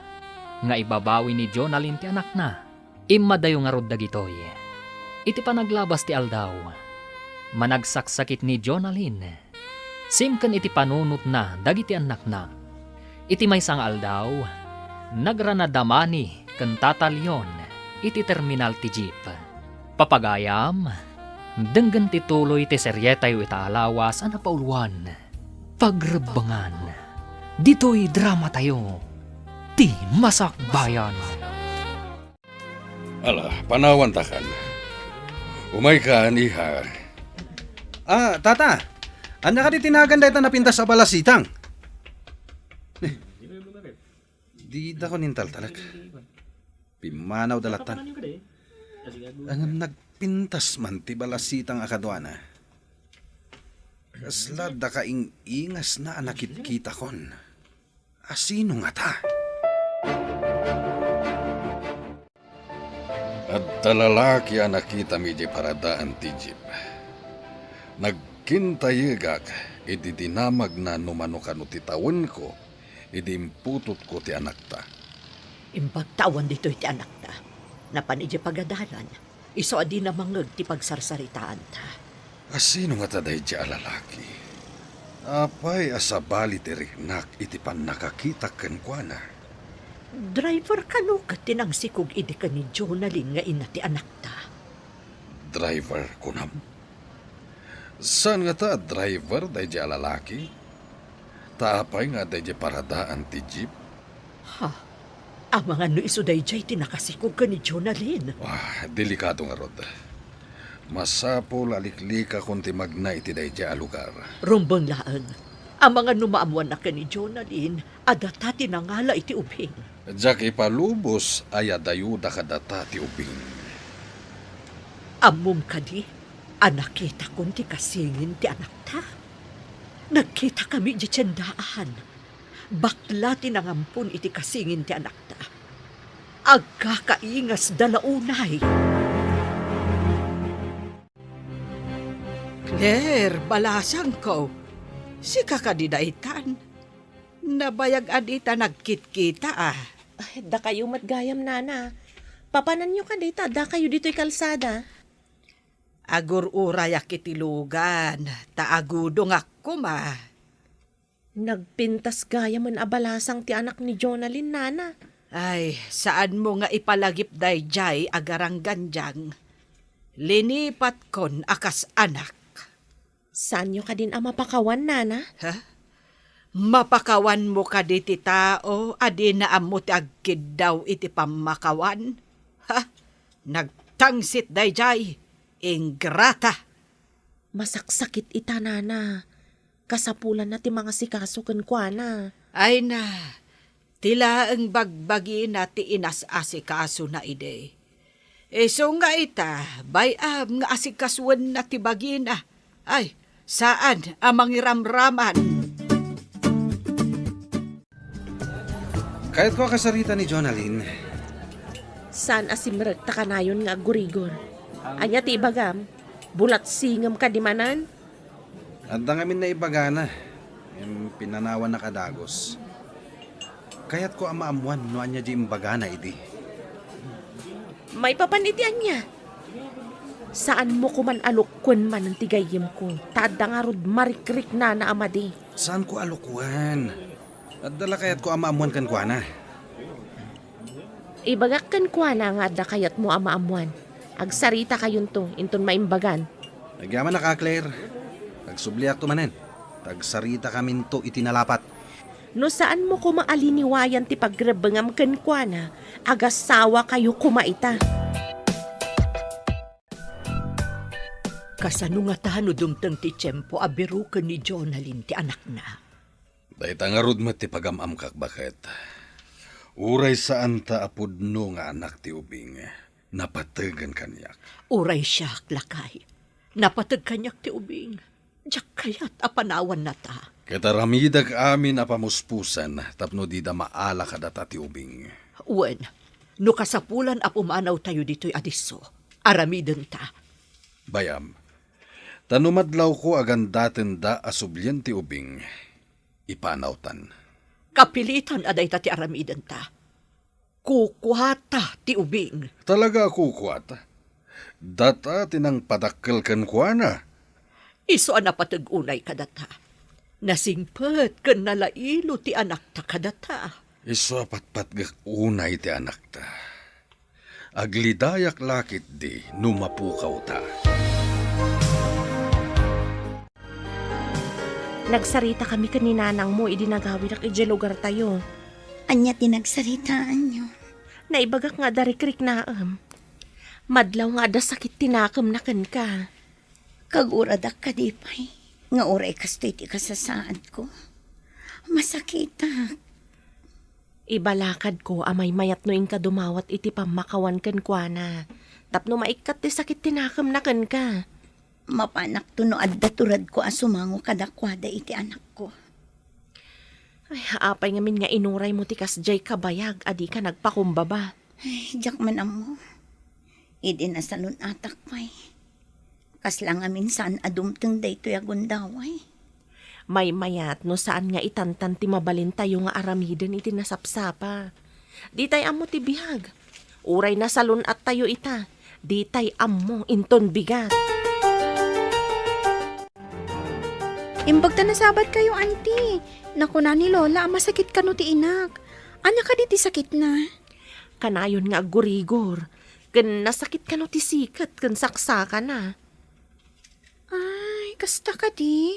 nga ibabawi ni Jonalyn ti anak na, imadayo nga rod dagitoy. Iti panaglabas ti aldaw, managsaksakit ni Jonalyn, simken iti panunot na dagiti anak na. Iti maysang aldaw, nagranadamani ken tatalyon iti terminal ti jeep. Papagayam, denggan ti tuloy ti seryetay itaalawas ang napauluan. Pagrebangan, dito'y drama tayo, ti masakbayan. Ala, panawan ta kan. Umay ka niha. Tata. Anya ka di tinagan dayta napintas sa balasitang? Di da ko nintal-talak. Pimanaw dalatan. Ang nagpintas man ti balasitang akadwana. Kasla da kaing ingas na anakit kita kon. Asino nga ta? At talalaki ang nakita mi di paradaan ti jeep. Nagkintayagak, iti dinamag na numanukano ti tawon ko, iti imputot ko ti anak ta. Imbagtawan dito iti anak ta. Napanidya pagadalan. Iso adi na mangag ti pagsarsaritaan ta. Asino nga taday di alalaki? Apay asabali ti riknak iti pan nakakita ken kuana. Driver ka no kat tinangsikog idi ka ni Jonalyn nga ina ti anak ta. Driver kunam. Saan nga ta driver day di alalaki? Taapay nga day di paradaan ti jeep. Ha? Ang mga no isuday jay tinakasikog ka ni Jonalyn. Wah, delikado nga rod. Masapol aliklika kung timagna iti dayjay a lugar. Rumbang laang. Ang mga numaamuan na ka ni Jonalyn, adata tinangala iti ubing. Diyak ipalubos ay adayuda kadata ti ubing. Amom ka di, anakita kong ti kasingin ti anak ta. Nagkita kami di tiyandaan. Bakla tinangampun iti kasingin ti anak ta. Agkakaingas dalaunay. Claire, balasang ko. Si kakadidaitan. Nabayag adita nagkit-kita ah. Ay, da kayo matgayam, nana. Papanan nyo ka dita, da kayo dito'y kalsada. Agur urayak itilugan. Taagudong ako ma. Nagpintas gaya man abalasang ti anak ni Jonalyn, nana. Ay, saan mo nga ipalagip dayjay agarang ganjang? Linipat kon akas anak. Saan nyo ka din mapakawan, nana? Ha? Mapakawan mo ka di ti tao, adi na amo ti agkid daw iti pamakawan. Ha? Nagtangsit dayjay, ingrata. Masaksakit ita, nana. Kasapulan na ti mga sikaso kwa na. Ay na, tila ang bagbagi na ti inas-asikaso na ide. So nga ita, bayam nga asikaswan na ti bagi na. Ay, saan ang mangiramraman? Kahit ko kasarita ni Jonalyn, Saan asimrek ta kanayon nga gurigor? Anya ti ibagam, bulat singam ka di manan? at ngamin na ibagana, yung pinanawan na kadagos. Kaya't ko amaamuan, no anya di imbagana idi. May papanitian niya. Saan mo kuman alukwan man ang tigayim ko? Tada nga rod marikrik na amadi. Saan ko alukuan? At dala kaya't ko amaamuan kan kwa na. Ibagak kan kwa na nga da kayat mo amaamuan. Agsarita kayon to, inton maimbagan. Nagyaman na ka, Claire. Nagsubliak to manen. Tagsarita kamin to itinalapat. No saan mo kumaaliniwayan ti pagrebengam kan kwa na, agasawa kayo kumaita. Kasano nga tahano dumtang ti tiyempo abiru ka ni Jonalyn ti anak na. Dahita nga rod mat ti pagamam kak bakit. Uray saan ta apudno nga anak ti ubing. Napatagan kanyak. Uray siya, lakay. Napatag kanyak ti ubing. Diyak kayat apanawan na ta. Kataramidag amin apamuspusan tapno di da maala kadata ti ubing. Uwan, no kasapulan apumanaw tayo dito'y adiso. Aramiden ta. Bayam, tanumadlaw ko agandaten da asublyan ti ubing. Ipanawtan. Kapilitan aday ta ti aramiden ta. Kukuhata ti ubing. Talaga kukwat. Data tinang padakkel kan kuana. Iso ang napatag-unay kadata. Nasingpet kan nalailo ti anak ta kadata. Iso patpatgak unay ti anak ta. Aglidayak lakit di numapukaw ta. Nagsarita kami kaninanang mo, idinagawin ak ije lugar tayo. Anya tinagsaritaan nyo. Naibagak nga darikrik naam. Madlaw nga da sakit tinakam na kan ka. Kaguradak ka di pa'y. Nga oray kastoy ti kasasaan ko. Masakita. Ibalakad ko amay mayat no ka dumawat iti pamakawan kan kwa na. Tapno maikat ti sakit tinakam na kan ka. Mapanak to no adda turad ko asumango kadakwada iti anak ko. Ay, apay ngamin nga inuray mo ti kasjay kabayag, adi ka nagpakumbaba. Ay, jak man amo. Idi na salon atak pa'y. Kaslang amin saan adumteng dayto yagundaway. May mayat no saan nga itantan ti mabalin tayo nga aramiden iti nasapsapa. Di tay amo ti bihag. Uray na salon at tayo ita. Di tay amo inton bigat. Imbag ta nasabat kayo, auntie. Naku na ni Lola, masakit ka no ti inak. Anya ka di ti sakit na? Kanayon nga gurigor. Kan nasakit ka no ti sikat, kan saksa ka na. Ay, kasta ka di?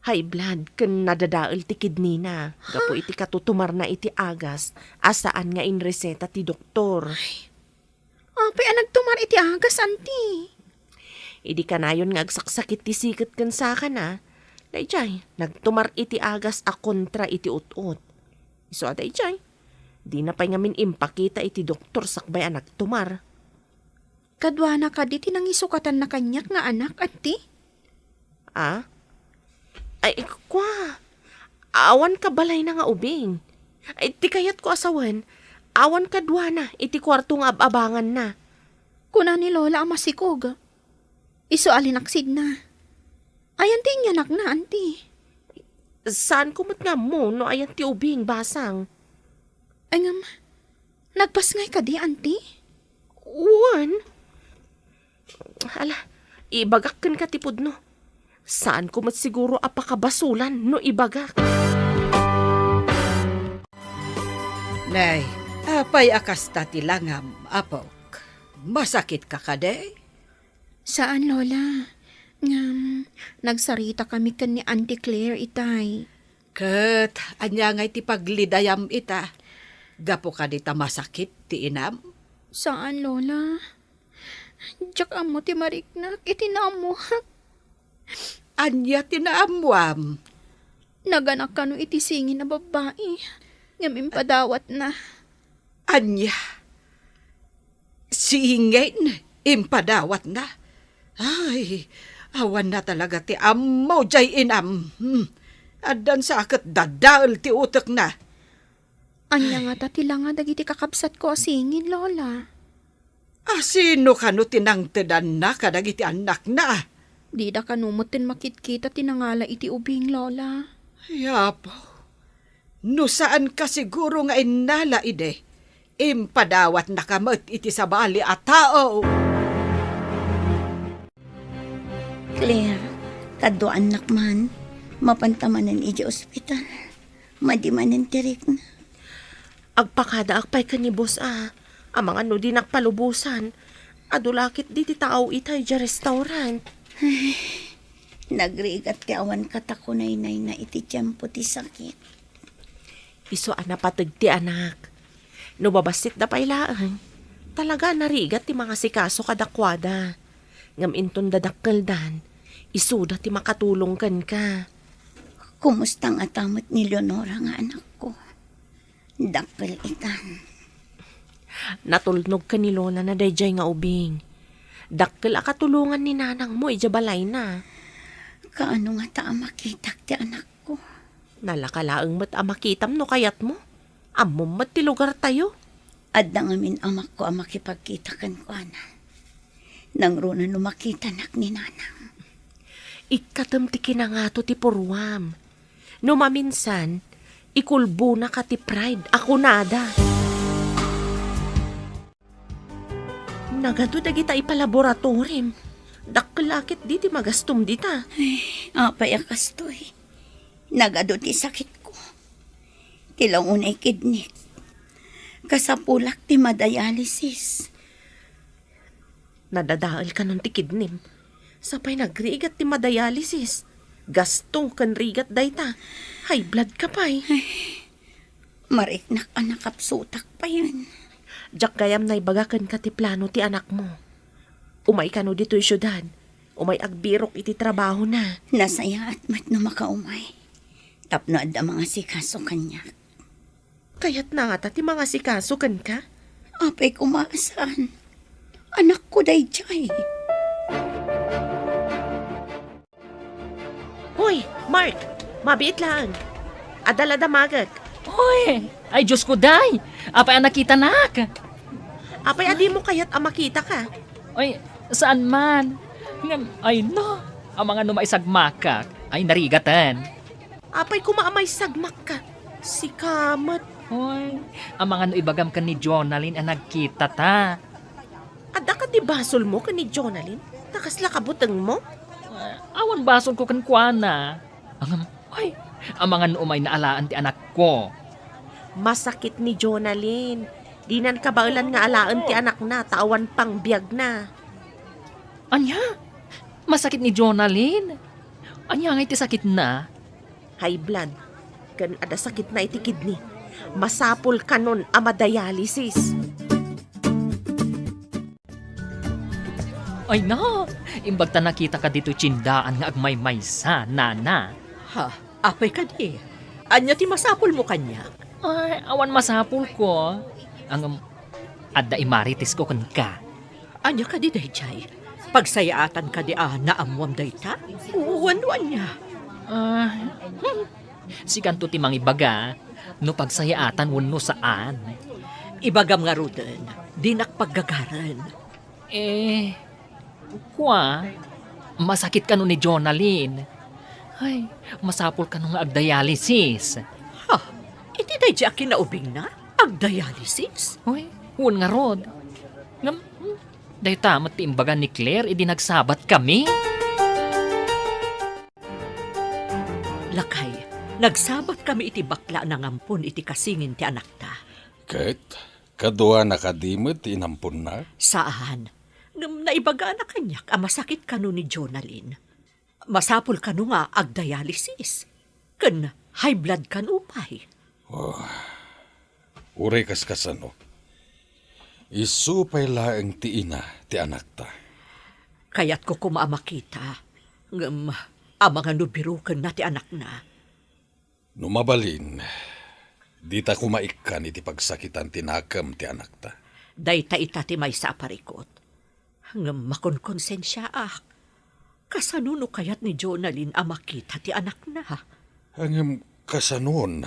High blood ken nadadaol ti kidney na. Gapo iti katutumar na iti agas. Asaan nga in reseta ti doktor. Apay nagtumar iti agas, anti. Idi kanayon nga agsaksakit ti sikit ken saka na. Dayjay, nagtumar iti agas a kontra iti ut-ut. Iso dayjay, di na pa'y ngamin impakita iti doktor sakbay a nagtumar. Kadwa na ka di tinangisukatan na kanyak nga anak, anti. Ah? Ay, kwa. Awan ka balay na nga ubing. Ay, ti kayat ko asawan. Awan ka dwa na, iti kwarto nga abangan na. Kuna ni Lola ang masikog. Iso alinaksid na. Ay, anti niya anak na, anti. Saan kumot nga mo, no ayan ti ubing basang? Ay ngam, nagpasngay ka di, anti? Uwan? Hala, ibagak kan katipod no. Saan kumot siguro apakabasulan no ibagak? Nay, apay akas tati langam, apok. Masakit ka kade? Saan, Lola? Ngam, nagsarita kami kan ni Auntie Claire, itay. Kat, anya ngay ti paglidayam ita. Gapo ka di ta masakit ti inam? Saan, Lola? Diyak amo ti mariknak, itinamo. Anya tinaamuam. Naganak ka no itisingin na babae. Ngam impadawat na. Anya. Singin, impadawat na. Ay, awan na talaga ti amaw jay inam. Adan sa akat dadaal ti utak na. Anya nga tatila nga dagiti kakabsat ko asingin, Lola. Sino ka no tinangtedan na kadagiti anak na? Di da kanumutin makitkita tinangala iti ubing, Lola. Yapo. No saan ka siguro nga inala ide? Impadawat na kamot iti sabali at tao. Claire, kadwa anak man, mapantamanan iti ospital. Madimanan tirik na. Agpakada akpay ka ni boss Amang ano din nakpalubusan. Adulakit di ti tao itay dya restaurant. Nagrigat ti awan katakunay na iti tiyempo ti sakit. Iso patag ti anak. No babasit na pailaan. Talaga narigat ti mga sikaso kadakwada. Ngam inton dadakkeldan. Isuda ti makatulong kan ka. Kumustang atamot ni Leonora nga anak ko. Dakkel itan. Natulnog ka ni Lola na dayjay nga ubing. Dakkel akatulungan ni nanang mo ijabalay na. Kaano nga ta makitak ti anak ko? Nalakalaang mat amakitam no kayat mo. Amom mat ti lugar tayo. Adda ngamin amak ko makipagkita kan ko ana. Nang runa no makita nak ni nanang. Ikatam ti kinangato ti purwam. No maminsan, ikulbo na ka ti pride. Ako nada. Nagado dagita ipalaboratorim. Dakkelakit di ti magastom dita. Apay akastoy. Nagado ti sakit ko. Tilang unay kidney. Kasapulak ti madialysis. Nadadaal ka nun ti kidnim. Sapay nagrigat ti madialysis. Gasto kan rigat dayta. High blood ka pa'y. Mariknak anak kapsutak pa yun. Diyak gayam na ibagakan ka ti plano ti anak mo. Umay ka no dito'y syudad. Umay agbirok iti trabaho na. Nasaya at mat no makaumay. Tapno adda mga sikaso kanya. Kaya't na nga ti mga sikaso kan ka. Apay kumaasan. Anak ko dayjay. Hoy, Mark! Mabiit lang. Adala damagag. Hoy, ay Diyos ko day. Apay ang nakita nak. Apay adi mo kayat makita ka. Ay, saan man? Ay no, ang mga numaisagmakak ay narigatan. Apay kumaamay sagmak ka. Si Kamat. Hoy, ang mga nuibagam ka ni Jonalyn ang nagkita ta. Ada ka ti basol mo ka ni Jonalyn? Nakasla kabutang mo? Awan basol ko kan kuana. Ang mga nuumay na alaan ti anak ko. Masakit ni Jonalyn. Dinan kabaulan nga alaan ti anak na, tawan pang biyag na. Anya? Masakit ni Jonalyn? Anya nga iti sakit na? high blood, kan ada sakit na iti kidney. Masapul kanon ama dialysis. Ay na, imbag ta nakita ka dito tsindaan nga agmay-maysa, nana. Ha, apay ka di. Anya ti masapol mo kanya. Ay, awan masapul ko. Ang adda imaritis ko kan ka. Anya ka di dayjay. Pagsayaatan ka di naamwam dayta. Uwan-uwan niya. Si kanto ti mangibaga, no pagsayaatan wenno saan. Ibagam nga ruden, di nakpaggagaran. Masakit ka no ni Jonalyn. Ay, masapol ka nung agdialysis. Ha, iti dayjay kinaubing na? Agdialysis? Hoy, huwag nga rod. Dahi tamat ti imbaga ni Claire, idi nagsabat kami. Lakay, nagsabat kami iti bakla na ngampon iti kasingin ti anak ta. Ket, kadua nakadimot inampun na. Saan? Naibaga na kanyak, masakit kano ni Jonalyn. Masapol kano nga agdialysis. Kan high blood kan upay. Uray kaskasano. Isupay laeng ti ina ti anak ta. Kaya't ko kumaamakita. Amang nubirukan na ti anak na. Numabalin, di ta kumaikan iti pagsakitan tinakam ti anak ta. Dayta ita ti may sa aparikot. Makonkonsensya Kasanuno kayat ni Jonalyn amakita ti anak na. Hangem kasanon,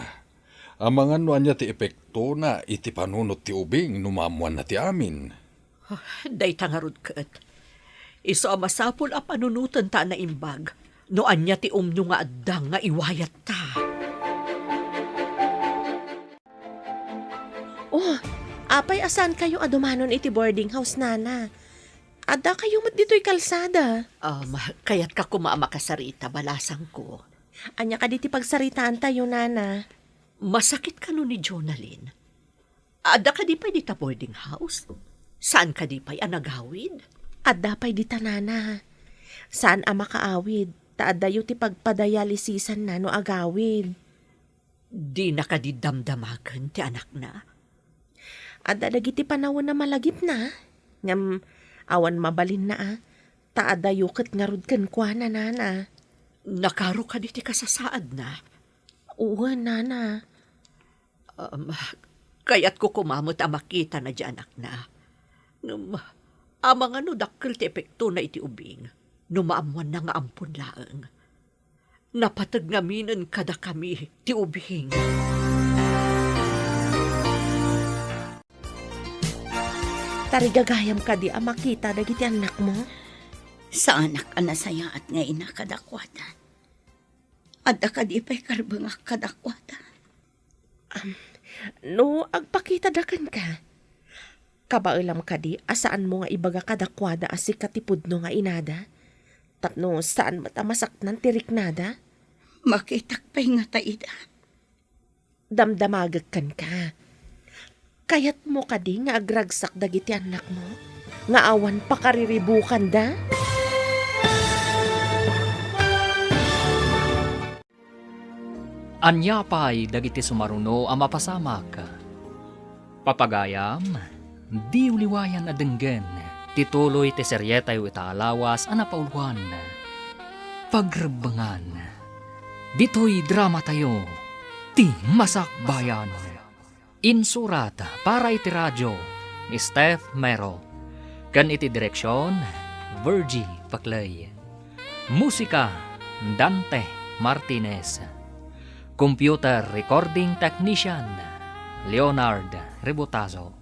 amangan no anya ti epekto na iti panunot ti ubing numamuan na ti amin. Dayta nga rod ket. Iso masapul a panunutan ta na imbag. No anya ti umnyo nga addang nga iwayat ta. Oh, apay asan kayo adumanon iti boarding house, nana? Ada kayo mat dito'y kalsada. Kaya't ka kumamakasarita, balasang ko. Anya ka diti pagsaritaan tayo, nana. Masakit ka no ni Jonalyn. Ada ka di pa'y dita boarding house? Saan ka di pa'y anagawid? Ada pa'y dita, nana. Saan ama kaawid? Taadayo ti pagpadayalisisan na no agawid. Di na ka di damdamagan ti anak na. Ada dagiti panawon na malagip na. Ngam, awan mabalin na Taadayo ket ngarud ken kwa na, nana. Nakaro ka di ti kasasaad na. Oo, nana. Kaya't ko kumamot makita na di anak na. Amang dakkel ti epekto na iti ubing. Numaamuan na nga ampun laeng. Napatag ngaminan kada kami ti ubing. Tarigagayam ka di makita dagiti anak mo. Sa anak ka nasaya at ngayon na kadakwatan. Adda ka di pa'y karbang kadakwatan. No, agpakita dakan ka. Kabailam ka di, asaan mo nga ibaga kadakwada as si katipudno nga inada? Tapno, saan matamasaknan tirik nada? Makitak pa'y nga taida. Damdamagag ka. Kayat mo ka di nga agragsak dagiti anak mo? Nga awan pakariribukan da? Anya pa'y dagiti sumaruno ang mapasamak. Papagayam, di uliwayan adenggen, tituloy ti seryetay italawas anapauluan. Pagrebangan, dito'y drama tayo, ti Masakbayan. Insurat para iti radyo, ni Steph Mero. Kan iti direksyon, Virgie Paclay. Musika, Dante Martinez. Computer Recording Technician, Leonard Rebotazo.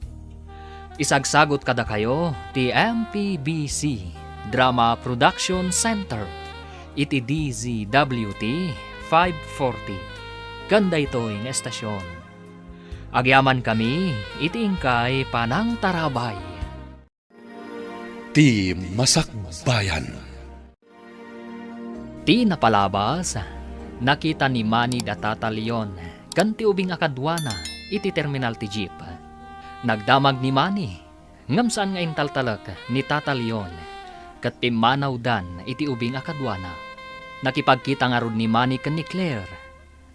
Isagsagot kada kayo, ti MPBC Drama Production Center, iti DZWT 540. Ganda ito'y ng estasyon. Agyaman kami, iti ingkay panang tarabay. Ti Masakbayan. Ti napalabas, nakita ni Manny Datata Leon, kanti ubing akadwana, iti terminal ti jeep. Nagdamag ni Manny, ngamsaan nga intaltalak ni Tata Leon, kat timanaw dan iti ubing akadwana. Nakipagkita nga rod ni Manny ken ni Claire,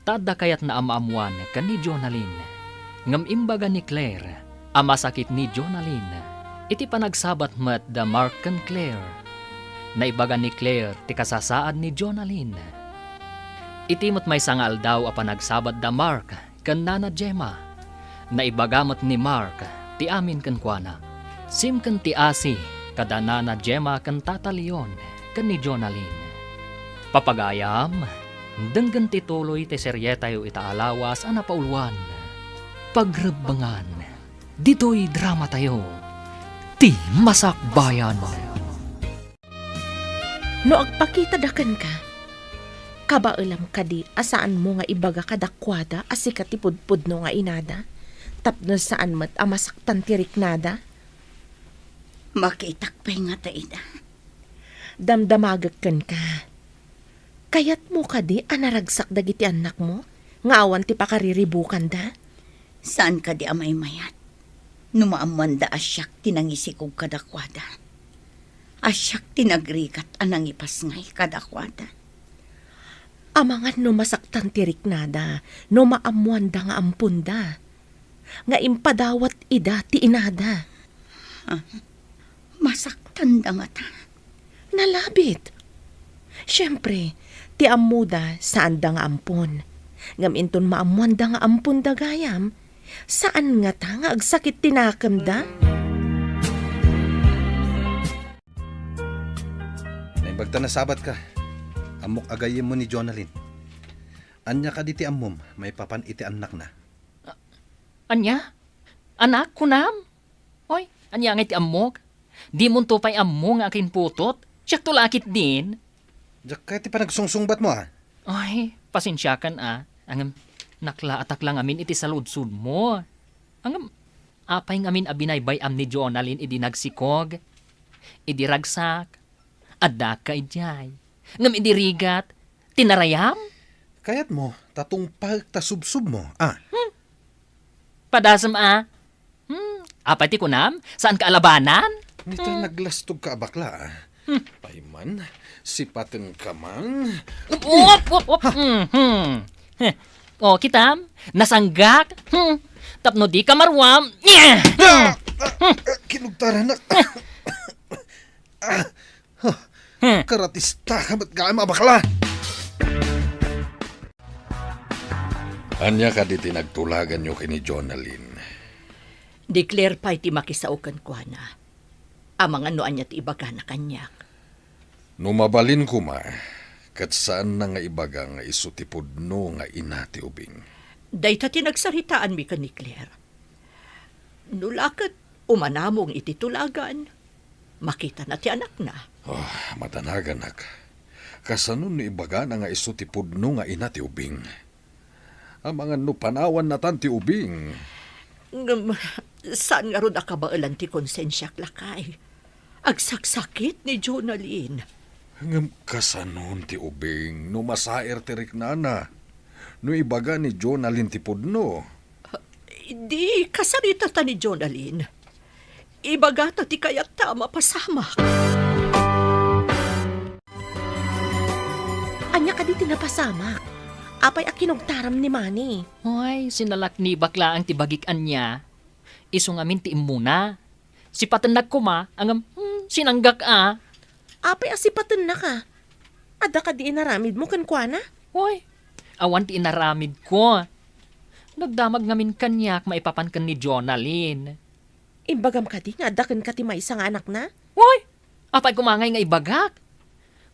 tada kayat na amaamuan kan ni Jonalyn. Ngam imbaga ni Claire, ama sakit ni Jonalyn. Iti panagsabat met da Mark kan Claire. Naibaga ni Claire ti kasasaad ni Jonalyn. Iti met may sangal daw a panagsabat da Mark kan nana Gemma. Naibagamot ni Mark ti amin kan kuana. Sim kan ti asi kada nana Gemma kan tata Leon kan ni Jonalyn. Papagayam, denggan ti tuloy ti seryetayo itaalawas a napauluan. Pagrebangan, dito'y drama tayo. Ti Masakbayan. No agpakita dakan ka, kabailam ka di asaan mo nga ibaga kadakwada asika ti pudpudno nga inada, tapno saan mat amasaktan ti riknada, Makitakpay nga ta ida. damdamagak ka. Kayat mo ka di anaragsak dagiti anak mo, nga awan ti pakariribukan da. Saan ka di amay mayat? Numaaman da asyak tinangisikog kadakwada. Asyak tinagrikat anang ipasngay kadakwada. Amangan no masaktan ti riknada, no maamuan da nga ampunda. Nga impadawat ida ti inada. Masaktan da nga ta. Nalabit. Siyempre, ti amuda saan da nga ampun. Ngam inton maamuan da nga ampun da gayam, saan nga ta nga agsakit tinakam da? Naibagta na sabat ka. Amok agayem mo ni Jonalyn. Anya ka di ti amom, may papan iti anak na. Anya? Anak ko nam? Hoy, anya nga iti amok? Di mo pay ammo nga akin putot? Siyak tulakit din. Diyak kaya ti panagsungsungbat mo ha. Ay, pasensya kan Angam, naklaatak lang amin iti saludsud mo. Angam, apay ngamin abinay am ni Jonalyn idi nagsikog. Idi ragsak. Adda ka ijay. Ngam idi rigat. Tinarayam? Kayat mo, tatong pagtasubsub mo. Padasam apay ti kunam? Saan ka alabanan? Nita naglastog ka bakla. Payman, sipaten ka man. Op. O, kitam, nasanggak. Tapno di ka marwam. Kinugtara na. Karatista ka ba't ka bakla? Anya ka di tinagtulagan nyo kini Jonalyn. Declare pa iti makisaukan ko na. Amang ano anya ti ibaga na kanyak. Numabalin ko ma, kat saan na nga ibaga nga isutipudno nga inati ubing. Dahita tinagsaritaan mi ka ni Claire. Nulakat umanamong iti tulagan. Makita na ti anak na. Matanagan nak. Kasanon ni ibaga na nga isutipudno nga inati ubing. Amangan no panawan na tanti ubing. Saan nga ron akabailan ti konsensyak lakay? Agsaksakit ni Jonalyn. Ngam kasanon ti ubing no masair ti riknana. No ibaga ni Jonalyn ti pudno. Di kasarita ta ni Jonalyn. Ibaga ta ti kayat tama pasamak. Anya ka di tinapasamak. Apay akinogtaram ni Manny. Hoy, sinalak ni bakla ang tibagikan niya. Iso ngamin ti imuna. Si patenag ko ma, angam, sinanggak Apay asipatan na ka. Ada ka di inaramid mo kan kuana? Hoy, awan ti inaramid ko. Nagdamag ngamin kanyak maipapan kan ni Jonalyn. Imbagam ka di nga dakan ka ti may isang anak na? Hoy, apay kumangay nga ibagak.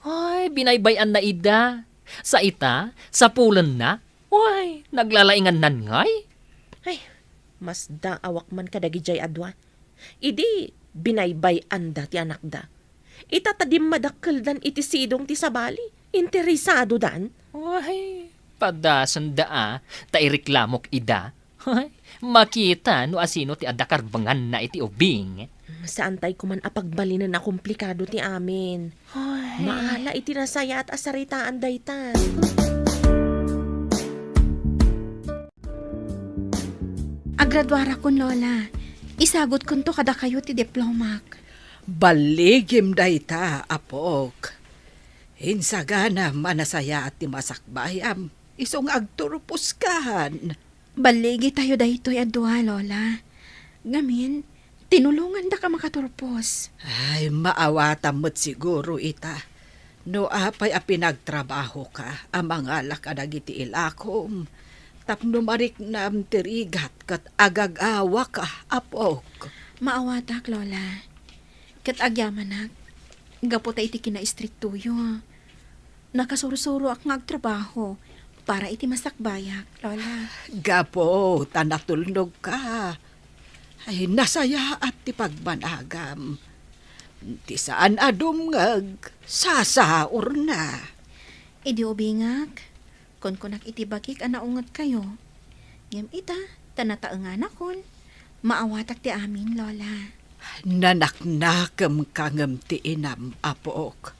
Hoy, binaybayan na ida. Sa ita, sa pulan na. Hoy, naglalaingan nan ngay. Ay, mas da awak man kadagi jay adwa. Idi, binaybay anda ti anak da. Itatadim madakkel dan iti sidong ti sabali. Interesado dan. Hoy, padasan da tairiklamok ida. Hoy, makita no asino ti adakarbangan na iti ubing. Saan tay kuman apagbalinan na komplikado ti amin. Maala iti nasaya at asaritaan dayta. Agradwara kun, Lola. Isagot kun to kada kayo ti diplomak. Baligim dayta, apok. Hinsagana manasaya at ti masakbayam. Isong agturupuskan. Baligi tayo daytoy adwa, Lola. Ngamin, tinulungan da ka makaturpos. Ay, maawatan mo't siguro ita. No apay a pinagtrabaho ka, amang alak ka dagiti ilakom. Tapno marik na tirigat kat agagawa ka, apok. Maawatak, Lola. Kat agyamanak, gapo ta iti kina-istriktuyo. Nakasurusuro ak ngagtrabaho para iti masakbayak, Lola. Gapo, tanatulnog ka. Ay, nasaya at ti pagbanagam. Ti saan adumngag, sasaur na. Idi ubingak, kon kunak iti bagik anaungat kayo. Ngem ita, tanataengan akon. Maawatak ti amin, Lola. Nanaknakam kangam ti inam, apok.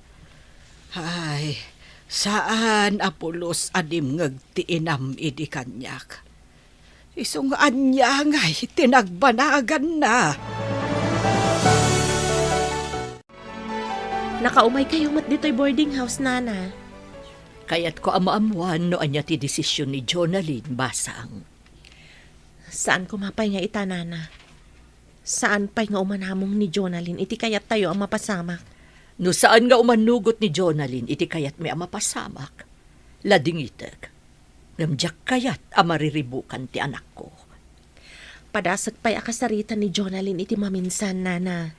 Ay, saan apulos adimngag ti inam idi kanyak. Isong anya ngay tinagbanagan na. Nakaumay kayo mat dito'y boarding house, Nana. Kaya't ko amaamuan no anya ti desisyon ni Jonalyn basang. Saan kumapay nga ita, Nana? Saan pa'y nga umanamong ni Jonalyn? Iti kayat tayo ang mapasamak. No saan nga umanugot ni Jonalyn, iti kayat may amapasamak. Ladingitag. Ngamjak kayat amariribukan ti anak ko. Padasag pa'y akasarita ni Jonalyn iti maminsan, Nana.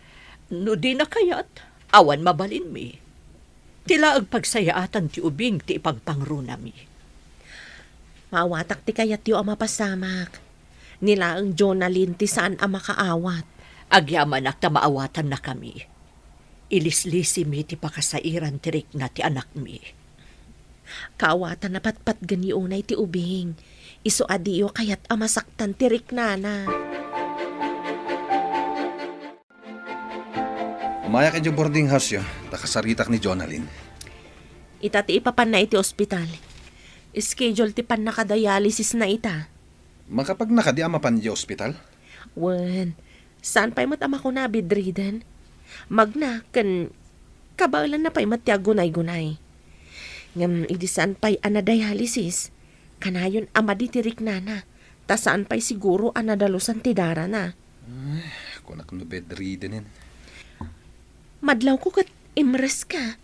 No di na kayat, awan mabalin mi. Tila ang pagsayaatan ti ubing ti ipagpangruna mi. Maawatak ti kayat yu ang mapasamak. Nila ang Jonalyn ti saan ang makaawat. Agyaman ak ta maawatan na kami. Ilislisi mi ti pakasairan tirik na ti anak mi. Kaawatan na patpat gani unay ti ubing. Iso adiyo kayat amasaktan tirik, Nana. Umayak yung boarding house yo. Nakasaritak ni Jonalyn. Ita ti ipapan na iti ospital. Schedule ti pan nakadialysis na ita. Makapag nakadi amapan di ospital? Wen, saan pa'y mat ama ko na bedridden? Magna, kan kabailan na pa'y mat ti agunay-gunay. Ngam, idi saan pa'y anadialysis? Kanayon ama di tirik, Nana. Ta saan pa'y siguro anadalusan ti dara na. Ay, kunak no bedridden yan. Madlaw ko kat imres ka.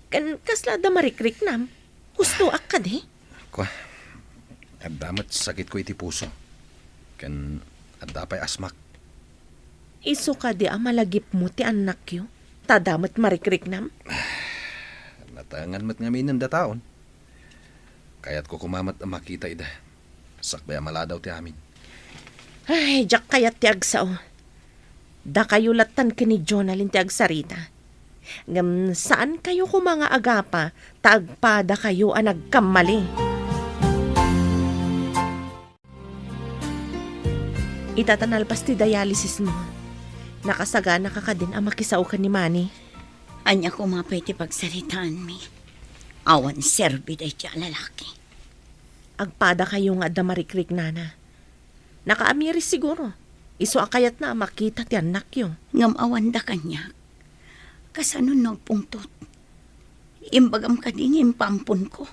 Kan kasla da marikrik nam. Gusto ak ka di? Kwa, at damat sakit ko iti puso. Kan at dapay asmak. Iso ka di malagip mo ti anak yo. Tadamat marikrik nam. Natangan mat ngamin ng dataon. Kaya't ko kumamat ang makita ida. Sakbay maladaw ti amin. Ay, jak kayat ti agsao. Da kayo latan kini Jonalyn ti agsarita. Ngam saan kayo ko mga agapa, tagpada kayo ang nagkamali. Itatanalpas ti dialysis mo. Nakasagana ka ka din ang makisaw ka ni Manny. Anya kumapay ti pagsaritaan mi. Awan serbi day ti lalaki. Agpada kayo nga damarikrik, Nana. Nakaamiris siguro. Iso akayat na makita ti anak yo. Ngam awan da kanya. Kasano nagpungtot. Imbagam ka din impampun ko.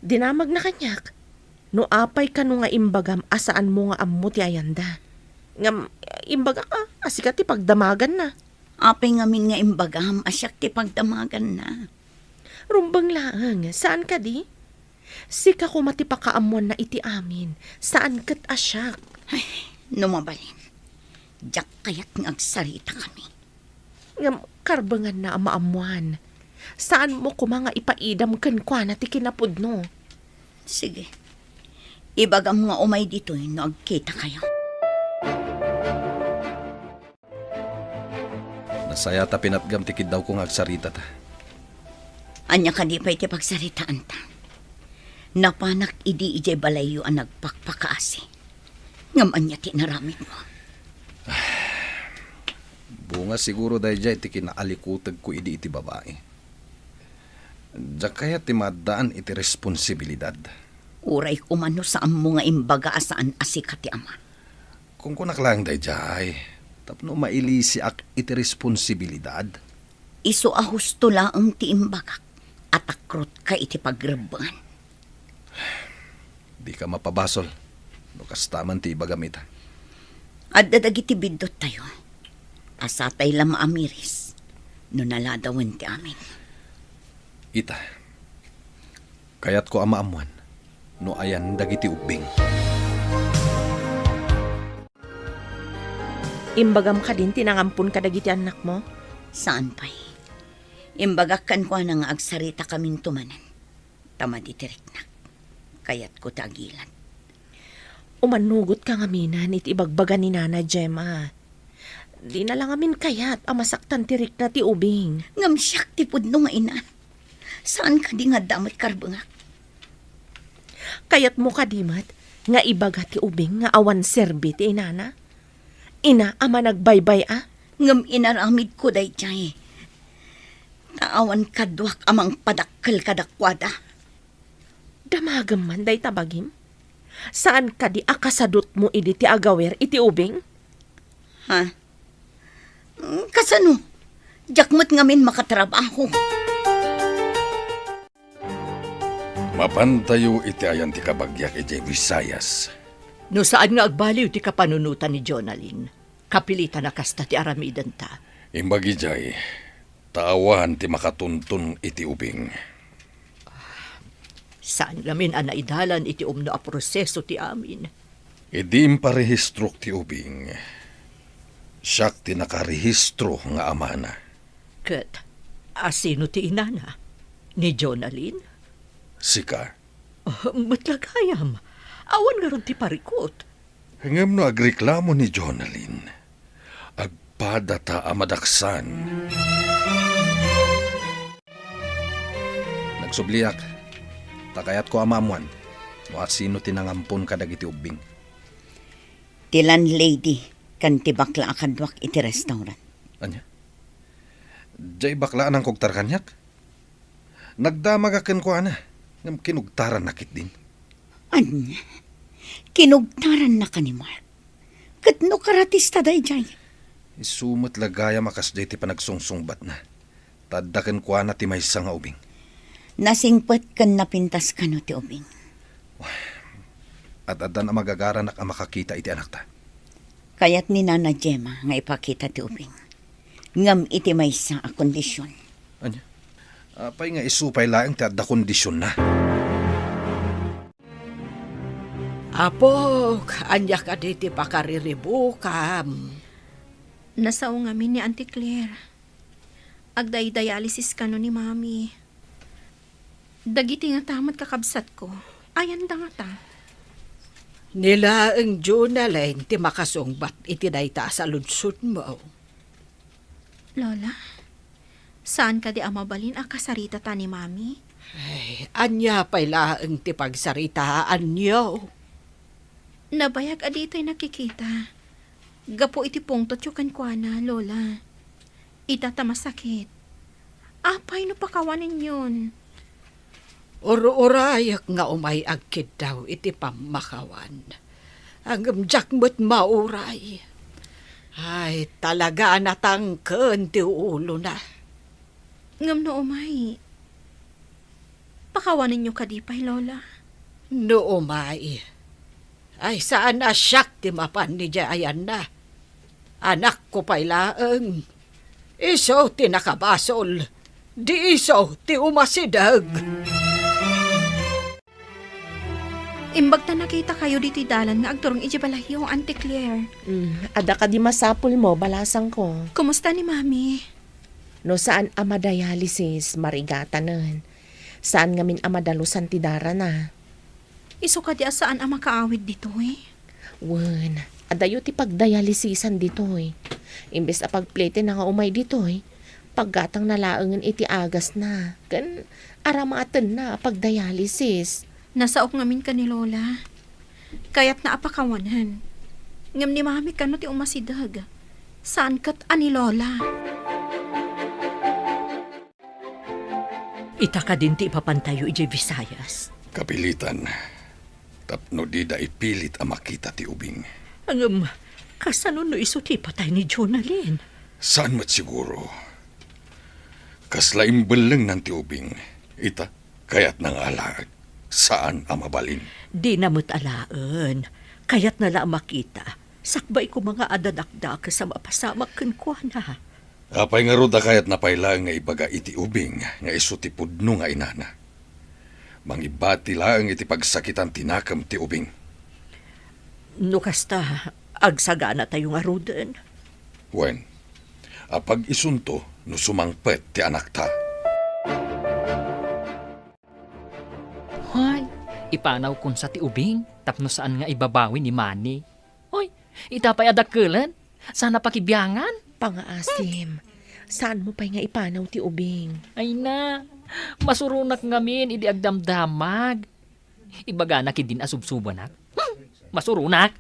Dinamag na kanyak. No apay ka no nga imbagam asaan mo nga ammo ti ayanda. Ngam imbaga ka, asika ti pagdamagan na. Apay ngamin nga imbagam, asyak ti pagdamagan na. Rumbang laang, saan ka di? Sika ko matipakaamuan na iti amin. Saan kat asyak? Ay, numabalin. Diyak kaya't ngagsarita kami. Ngam karbangan na ang maamuan. Saan mo ko mga ipaidam kan kwa na ti kinapudno? Sige. Ibagam nga umay dito nagkita kayo. Nasaya ta pinatgam tikid daw kong agsarita ta. Anya ka di pa iti pagsaritaan ta. Napanak idi ijay balayo ang nagpakpakaasi. Ngam anya ti naramit mo. Bunga siguro dahil dyan iti kinaalikutag ko idi iti babae. Diyak kaya ti madaan iti responsibilidad. Uray kumano saan mo nga imbaga asaan asika ti ama. Kung kunak lang dahil dyan, tapno mailisi ak iti responsibilidad. Iso ahusto laang ti imbagak. at akrot ka iti pagreban. Di ka mapabasol. No kastaman ti ibagamit. At dadagiti bidot tayo. Asatay lam amiris. No naladawan ti amin. Ita. Kayat ko amaamuan. No ayan dagiti ubing. Imbagam ka din, tinangampun ka dagiti anak mo? Saan pa'y? Imbagakan ko na nga agsarita kaming tumanan. Tama di tiriknak. Kayat ko tagilan. Umanugot ka nga minan, iti ibagbaga ni Nana Gemma. Di na lang amin kayat, amasaktan tirik na ti ubing. Ngam siyak ti pudno nga ina. Saan ka di nga damat karbungak? Kayat mo kadimat, nga ibaga ti ubing nga awan serbi ti inana. Ina, ama nagbaybay Ngam inaramid ko day tiyay. Taawan kadwak amang padakkel kadakwada. Damagam man day tabagim. Saan ka di akasadot mo idi ti agawer iti ubing? Ha? Kasano? Jakmat ngamin makatrabaho. Mapantayo iti ayan ti kabagyak iti Visayas. No saan nga agbaliw ti kapanunutan ni Jonalyn. Kapilitan na kasta ti aramidan ta. Imbagi jay, taawan ti makatuntun iti ubing. Saan lamin anaidalan iti umno a proseso ti amin. Idi imparehistro ti ubing. Siyak ti nakarehistro nga amana. Ket, asino ti inana? Ni Jonalyn? Sika. Matlagayam. Awan nga ron ti parikot. Hangam no agreklamo ni Jonalyn. Agpadata amadaksan. Nagsubliak. Takayat ko amamuan. No at sino tinangampun ka dagiti ubing. Tilan lady, kan ti bakla akadwak iti restaurant. Anya? Jay baklaan ang kogtar kanyak. Nagdamagakan ko ana. Ngam kinugtaran nakit din. Anya? Kinugtaran na ka ni Mark. Katno karatista day jay. Isumot lagaya makas jay ti panagsungsungbat na. Taddakan ko ana ti maysa nga ubing. Nasingpet kan napintas ka no ti ubing. At adan ang magagara na makakita iti anak ta. Kayat ni Nana Gemma nga ipakita ti ubing. Ngam iti maysa a kondisyon. Anya? Apay nga isupay laeng ti adda kondisyon na. Apo, anya ka diti pakariribukam. Nasao ngamin ni Auntie Claire. Agday-dialysis ka no ni Mami. Dagiti nga tamat kakabsat ko. Ayan da nga ta. Nila ang Jonalyn ti makasungbat iti dayta sa lunsod mo. Lola, saan ka di amabalin a kasarita ta ni Mami? Ay, anya pala ang ti pagsaritaan niyo. Nabayag adito'y nakikita. Gapo iti pungtot yung kankwana, Lola. Itatama sakit. Apay no pakawanin yun. Uro-urayak nga umay agkid daw iti pamakawan. Ang jakmot mauray. Ay, talaga natangken ti ulo na. Ngam no umay. Pakawanin nyo kadipay, Lola. No umay. Ay, saan na siyak ti mapan ni Jayan na. Anak ko pa'y laeng. Iso ti nakabasol. Di iso ti umasidag. Imbag na nakita kayo dito'y dalan nga agturong ijibalahiyo, Auntie Claire. Ada ka di masapul mo, balasang ko. Kumusta ni Mami? No saan amadialysis, marigatanan. Saan ngamin amadalusan ti dara na. Iso ka di asaan ang makaawid dito eh. Wen, adayo ti pagdialysisan dito eh. Imbes a pagplete na nga umay dito eh. Paggatang nalaangan iti agas na. Kan aramatan na pagdialysis. Nasaok ngamin ka ni Lola. Kaya't naapakawanan. Ngam ni Mami ka no ti umasidag. Saan kat ani Lola? Ita ka din ti ipapantayo iti Visayas. Kapilitan. Tapno di da ipilit ang makita ti ubing. Kasano no iso ti patay ni Jonalyn? Saan mat siguro? Kaslaim belang ng ti ubing. Ita, kaya't nang alag. Saan ang mabalin? Di na mo't alaan. Kaya't nala makita. Sakbay ko mga adadakdak sa mapasamak kan kwa na. Apay nga ruda kaya't napailang nga ibaga iti ubing nga iso ti pudno nga inana. Mangibati lang iti pagsakitan tinakam ti ubing. No kasta, agsagana tayo nga ruden. Wen, apag isunto no sumangpet ti anak ta. Hoy, ipanaw kun sa ti ubing, tapno saan nga ibabawi ni Manny. Hoy, itapay adakelan, sana pakibiyangan. Pangaasim, saan mo pa'y nga ipanaw ti ubing? Ay na, masurunak ngamin, idi agdamdamag. Ibaga na kidin asubsubanak. Masurunak.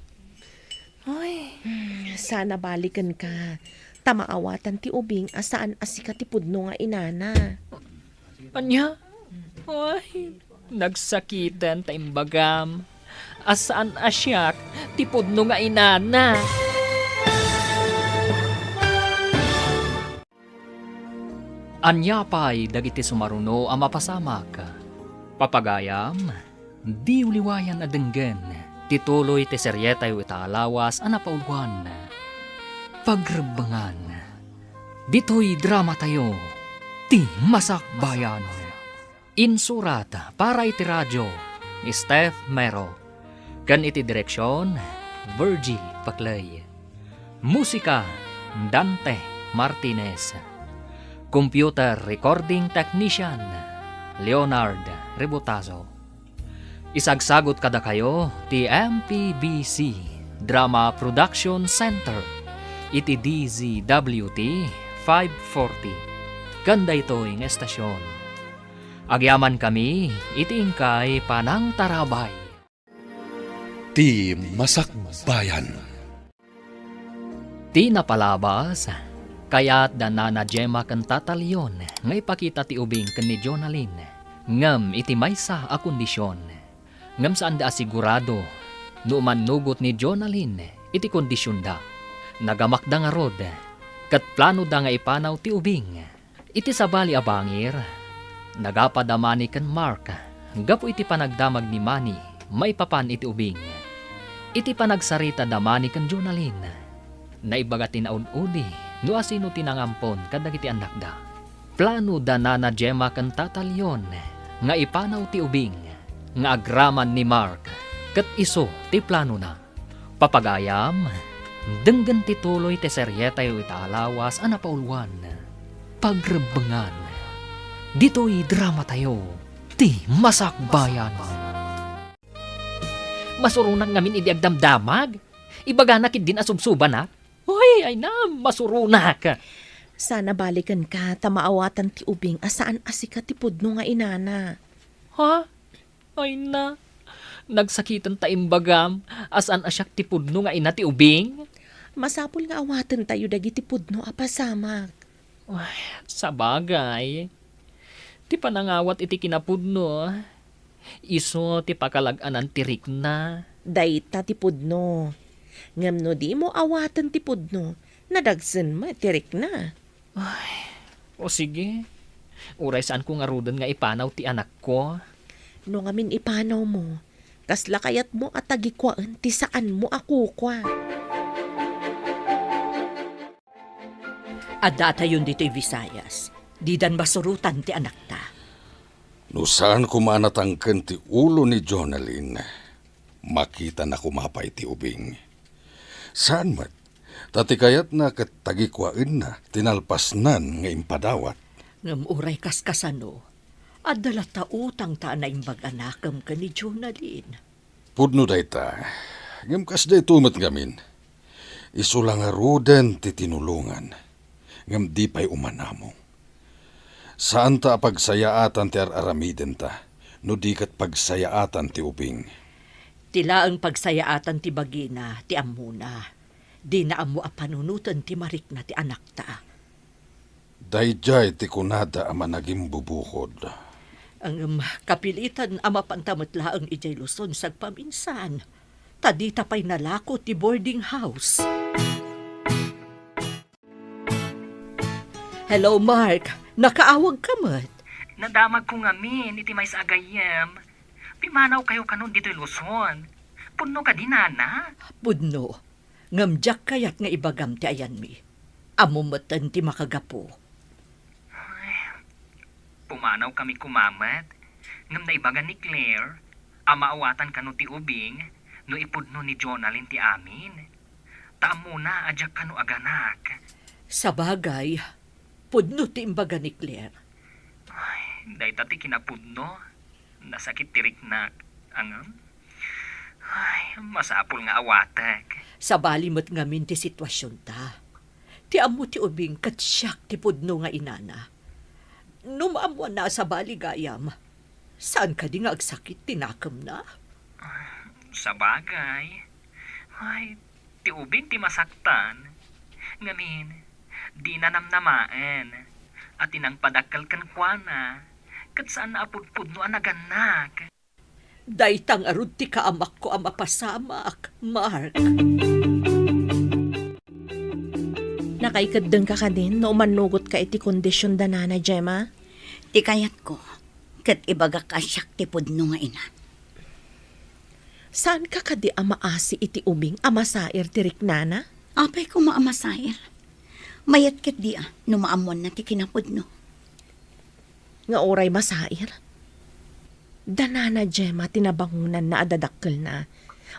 Sana balikan ka. Tamaawatan ti ubing asaan asika ti pudno nga inana. Anya? Ay, nagsakitan ta imbagam. Asaan asyak, tipod no nga inana. Anya pa'y dagiti sumaruno ang mapasamak. Papagayam, di uliwayan adenggen. Tituloy ti seryetay italawas anapauluan. Pagrebangan. Dito'y drama tayo. Ti Masakbayan. Insurat para iti radyo ni Steph Mero. Kan iti direksyon, Virgie Paclay. Musika, Dante Martinez. Computer Recording Technician, Leonard Rebutazo. Isagsagot kada kayo, ti MPBC Drama Production Center, iti DZWT 540. Ganda ito ng estasyon. Agyaman kami, iti ingkay Panang Tarabay. Ti Masakbayan. Ti napalabas, kaya't danana Gemma kan tatalyon, nga ipakita ti ubing kan ni Jonalyn. Ngam iti maysa a kondisyon. Ngam saan da asigurado, no manugot ni Jonalyn, iti kondisyon da. Nagamakda nga rod, kat plano da nga ipanaw ti ubing. Iti sabali abangir, nagapadamani kan Mark, gapo iti panagdamag ni Manny, maipapan iti ubing. Iti panagsarita damani kan Jonalyn, naibaga tinaud-udi, no asino tinangampon kadagiti anak da. Plano da na Gemma kan tatalyon, nga ipanaw ti ubing, nga agraman ni Mark, kat iso ti plano na. Papagayam, denggan tituloy ti seryeta yu italawas anapauluan. Pagrebangan, dito'y drama tayo, ti Masakbayan. Masurunak ngamin idi agdamdamag, ibaga na kid din asubsuban na. Hoy, ay na, masurunak. Sana balikan ka, tamaawatan ti ubing asaan asika ti pudno nga inana. Ha? Ay na, nagsakitan ta imbagam, asan asyak ti pudno nga ina ti ubing? Masapul nga awatan tayo dagiti pudno apasamak. Ay, sa bagay, ti panangawat iti kinapudno, iso ti pakalaganan ti Rikna. Dayta ti pudno. Ngam no di mo awatan ti pudno, nadagsen mo tirik na. O sige, uray saan ko nga rudan nga ipanaw ti anak ko. No ngamin ipanaw mo, kasla kayat mo at tagikwaan ti saan mo ako kwa. Adata yun dito'y Visayas. Di dan masurutan ti anak ta. No saan kumanatangken ti ulo ni Jonalyn, makita na kumapay ti ubing. Saan mat? Tati kayat na katagikwain na, tinalpasnan nga impadawat. Ngam uray kaskasano, adala ta utang ta na imbag-anakam ka ni Jonalyn. Pudno dayta, ngam kasday tumat gamin. Isulang aruden ti tinulungan, ngam di pa'y umanamo. Saan ta pagsayaatan ti aramiden ta, no di kat pagsayaatan ti ubing. Tila ang pagsayaatan ti bagina, ti amuna. Di na amo apanunutan ti marik na ti anak ta. Dayjay ti kunada ama naging bubukod. Ang kapilitan ama pantamatla ang ijay Luzon sagpaminsan. Tadita pa'y nalako ti boarding house. Hello, Mark. Nakaawag ka mat. Nadamag ko ngamin, iti may sa agayem. Pimanaw kayo kanon dito'y Luzon. Puno ka di, nana. Pudno, ngamjak kayat nga ibagam ti ayan mi. Amumatan ti makagapo. Pumanaw kami kumamat. Ngam na ibagan ni Claire, amaawatan kano ti ubing, no ipudno ni Jonalyn ti amin. Taam muna, adyak kano aganak. Sa bagay, pudno ti imbaga ni Claire. Day tati kinapudno. Nasakit tiriknak. Angam? Ay, masapul nga awatek. Sa balimot ngamin ti sitwasyon ta. Ti amo ti ubing katsyak ti pudno nga inana. Numamuan na sa baligayam. Saan ka di nga agsakit tinakam na? Sa bagay. Ay, ti ubing ti masaktan. Ngamin, di na namnamaan. At inang padakal kan kuana. Kat saan na apudpudno ang naganak. Daytang arud ti kaamak ko ang mapasamak, Mark. Nakaikadeng ka din no umanugot ka iti kondisyon da nana, Gemma? Ti kayat ko, kat ibaga ka siyak ti pudno nga ina. Saan ka kadi amaasi iti ubing amasair ti riknana? Apay ko maamasair. Mayat kat di numaamuan na ti kinapudno. Nga oray masair? Danana, Gemma, tinabangunan na adadakkel na.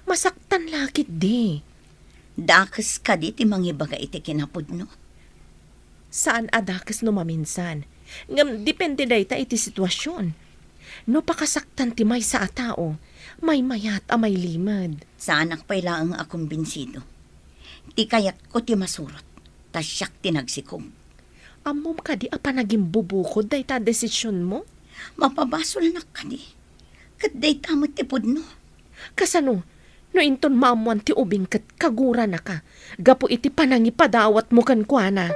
Masaktan lakit di. Dakas ka di ti mangibaga iti kinapudno. Saan adakes no maminsan? Ngam depende dayta iti sitwasyon. No pakasaktan ti may sa atao, may mayat a may limad. Sa anak pa'y laang akong binsido. Ti kayat ko ti masurot. Tas siyak ti nagsikog. Amom ka di apa naging bubukod dayta desisyon mo? Mapabasol na ka di. Kat day tamot ti pudno. Kasano, no inton maamuan ti ubing kat kagura na ka. Gapo iti panangipadawat mo kan kuana.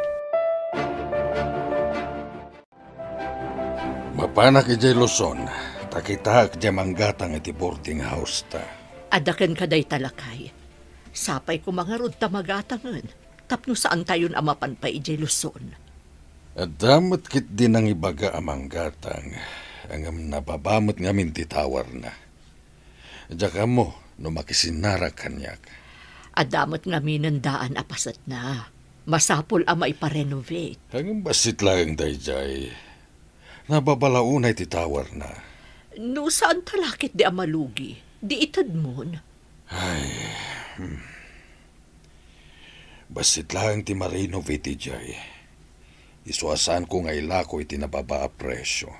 Mapanak ijay Luzon, takitahak jay manggatang iti boarding house ta. Adakan ka day talakay. Sapay ko mga rod tamagatangan. Tapno saan tayon amapan pa ijay Luzon. At damat kit din ang ibaga amang gatang, ang nababamot ngamin titawar na. Diyan mo, no makisinara kanyak. Adamot nga minandaan apasat na. Masapol ama iparenovate. Ang basit lang dayjay, nababalaunay titawar na. No saan talakit di amalugi? Di itad mon. Basit lang ti marenovate jay. Isuasan ko nga ilako iti nababa a presyo.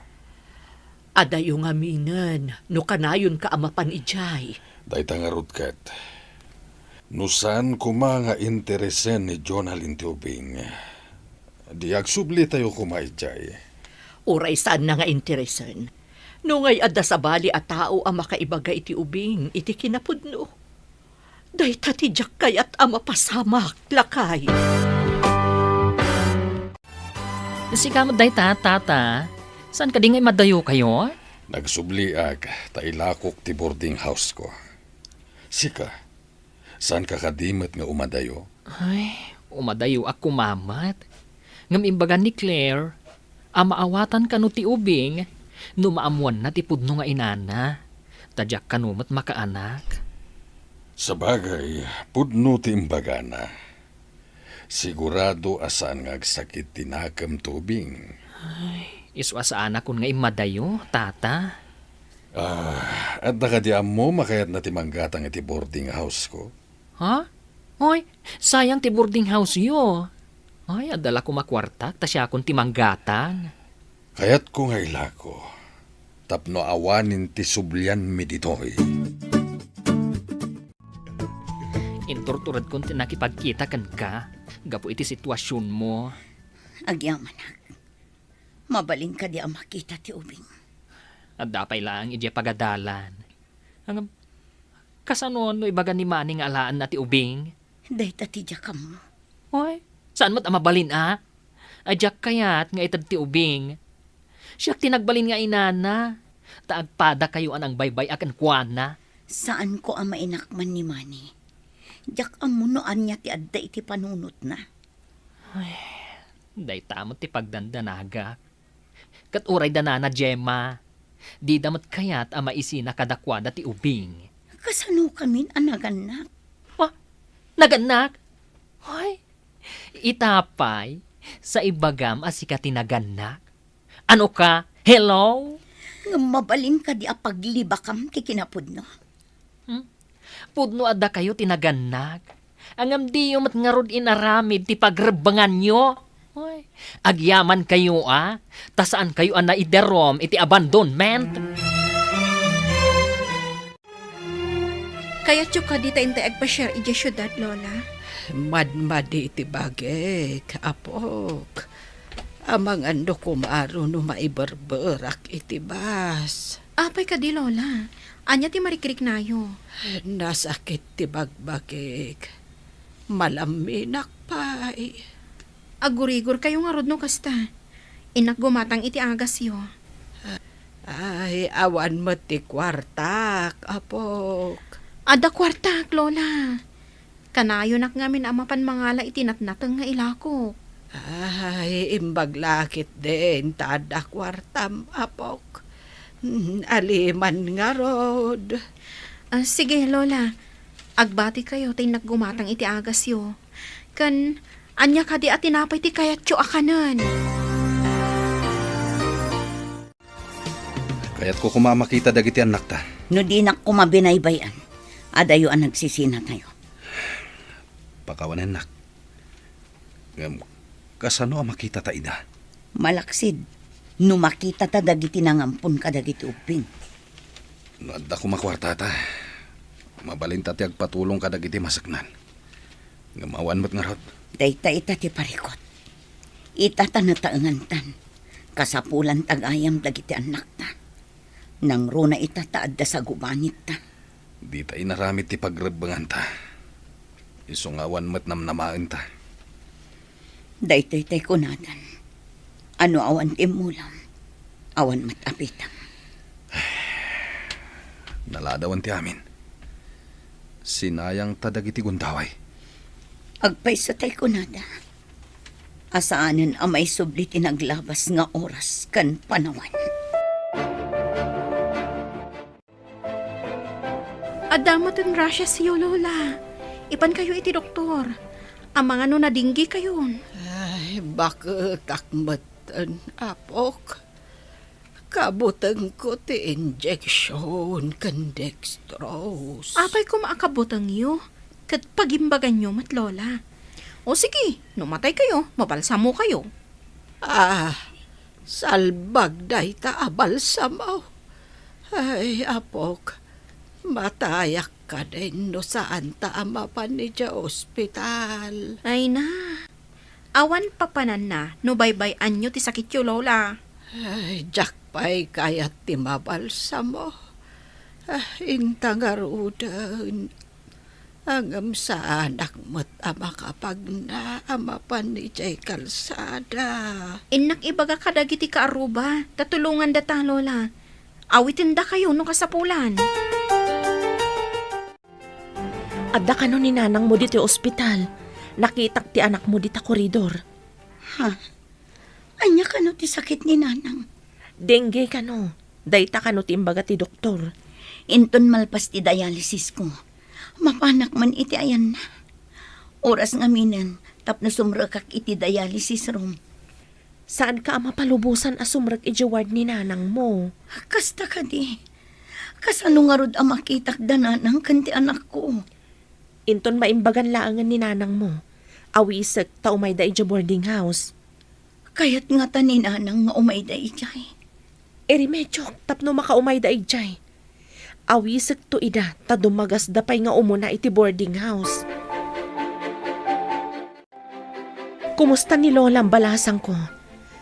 Adayo nga minan, no kanayon ka amapan ijay. Dayta nga rudkat. Nusan kuma nga interesen ni Jonalyn ti ubing. Di agsubli tayo kumaijay. Uray saan na nga interesan. No ngay adda sa bali a tao ang makaibaga iti ubing, iti kinapudno. Day tatidyak kayat ama pasamak, lakay. Sikamot day tata. Saan ka di ngay madayo kayo? Nagsubli ag, tailakok ti boarding house ko. Sika, saan ka kadimot nga umadayo? Ay, umadayo ako mamat. Ngam imbagan ni Claire, amaawatan ka no ti ubing, no maamuan na ti pudno nga inana. Tadyak kanumat makaanak. Sa bagay, pudno ti imbagana. Sigurado asan nga agsakit tinakam tubing. Iswa sa anak kun nga imadayo, tata. At nakadiam mo makayat na timanggatang iti boarding house ko. Ha? Hoy, sayang ti boarding house yo. Ay, adala ko makwartak, ta siya akong timanggatang. Kayat ko nga ilako. Tapno awanin ti sublyan mi ditoy. Inturturad kong tinakipagkita kan ka. Gapo iti sitwasyon mo. Agyaman. Mabaling ka di ang makita ti ubing. At dapay lang ije pagadalan. Ang kasano no ibaga ni maning alaan na ti ubing? Day tatidya ka mo. Hoy, saan mo't amabalin Ajak kayat nga itad ti ubing. Siyak tinagbalin nga inana. Taagpada kayo anang baybay akan kuana. Saan ko ang mainakman ni Manny? Diyak ang munoan niya ti adda iti panunot na. Day tamot ti pagdandanaga. Kat uray danana Gemma. Di damat kayat ama isina kadakwada ti ubing. Kasano kami anaganak? Oh, naganak? Hoy, itapay sa ibagam asika tinaganak. Ano ka? Hello? Nga mabalin ka di apaglibakam ti kinapudno. Pudno adda kayo tinaganak. Angam di yung matngarod inaramid ti pagrebangan nyo. Hoy, agyaman kayo tasaan kayo naiderom iti abandonment. Kaya tiyok ka di ta inte agpa-share iti syudad, Lola. Madmadi iti bagek, apok. Amang ando kumaro no maiberberak iti bas. Apay ka di, Lola. Anya ti marikrik nayo. Nasakit ti bagbagek. Malaminak pa. Agurigur kayo nga rod no kasta. Inak gumatang iti agas yo. Ay, awan mo ti kwartak, apok. Ada kwartak, Lola. Kanayo nak ngamin amapan mangala itinatnatang nga ilako. Ay, imbaglakit din, tada kwartam, apok. Aliman nga rod. Sige, Lola. Agbati kayo tay naggumatang iti agas yo. Kan, anya ka di at tinapay ti kayat tyo akanan. Kaya't ko kumamakita dagiti anak ta. No di na kumabinaybayan. Adayo ang nagsisina tayo. Pakawanan nak. Kasano ang makita ta ida? Malaksid. No makita ta dagiti nangampun ka dagiti uping. Nadda ko makwarta ta. Mabalin ta ti agpatulong ka dagiti masaknan. Ngamawan mo't nga rod. Dayta ita ti parikot. Ita ta nataangan tan. Kasapulan tagayam dagiti anak ta. Nang runa ita taadda sa gubanit ta. Di ta inaramit ti pagrebangan ta. Isungawan mo't namnamaan ta. Daytoy tay kunadan. Ano awan imulam. Awan matapitam. Naladawan ti amin. Sinayang ta dagiti gundaway. Agpay sa tay kunada. Asaanan ang may subli tinaglabas nga oras kan panawan. Adamatan rasya siyo, Lola. Ipan kayo iti doktor. Ang mga no nadinggi kayon. Ay, bakit akmatan, apok? Kabutang ko ti injection kan dextrose. Apay ko maakabutang yo. Kat pagimbagan nyo, mat Lola. O sige, numatay kayo, mabalsamo kayo. Salbag day ta abalsamaw. Ay, apok, matayak ka din no saan ta amapan ni dya ospital. Ay na. Awan papanan na, no baybayan nyo ti sakit yo, Lola. Ay, jakpay kayat ti mabalsamo. Intangarudan. Angam sa anak mo't ama kapag na amapan ni dya kalsada. Inak ibaga kadagiti ka aruba, tatulungan data, Lola. Awitin da kayo no kasapulan. Adda ka no ni nanang mo dito ospital. Nakitak ti anak mo dito koridor. Ha? Anya ka no ti sakit ni nanang? Dengue ka no. Dayta ka no ti imbaga ti doktor. Inton malpas ti dialysis ko. Mapanak man iti ayan na. Oras nga minan, tapno sumrakak iti dialysis room. Saan ka mapalubusan asumrag ijaward ni nanang mo? Kasta ka di. Kasano nga rod ang makitak dananang kanti anak ko. Inton maimbagan laangan ni nanang mo. Awisag ta umay da ija boarding house. Kaya't nga ta ni nanang nga umay da ijay. Medyo tapno makaumay da ijay. Awisag to ida ta dumagas dapay nga umuna iti boarding house. Kumusta ni Lola ang balasang ko?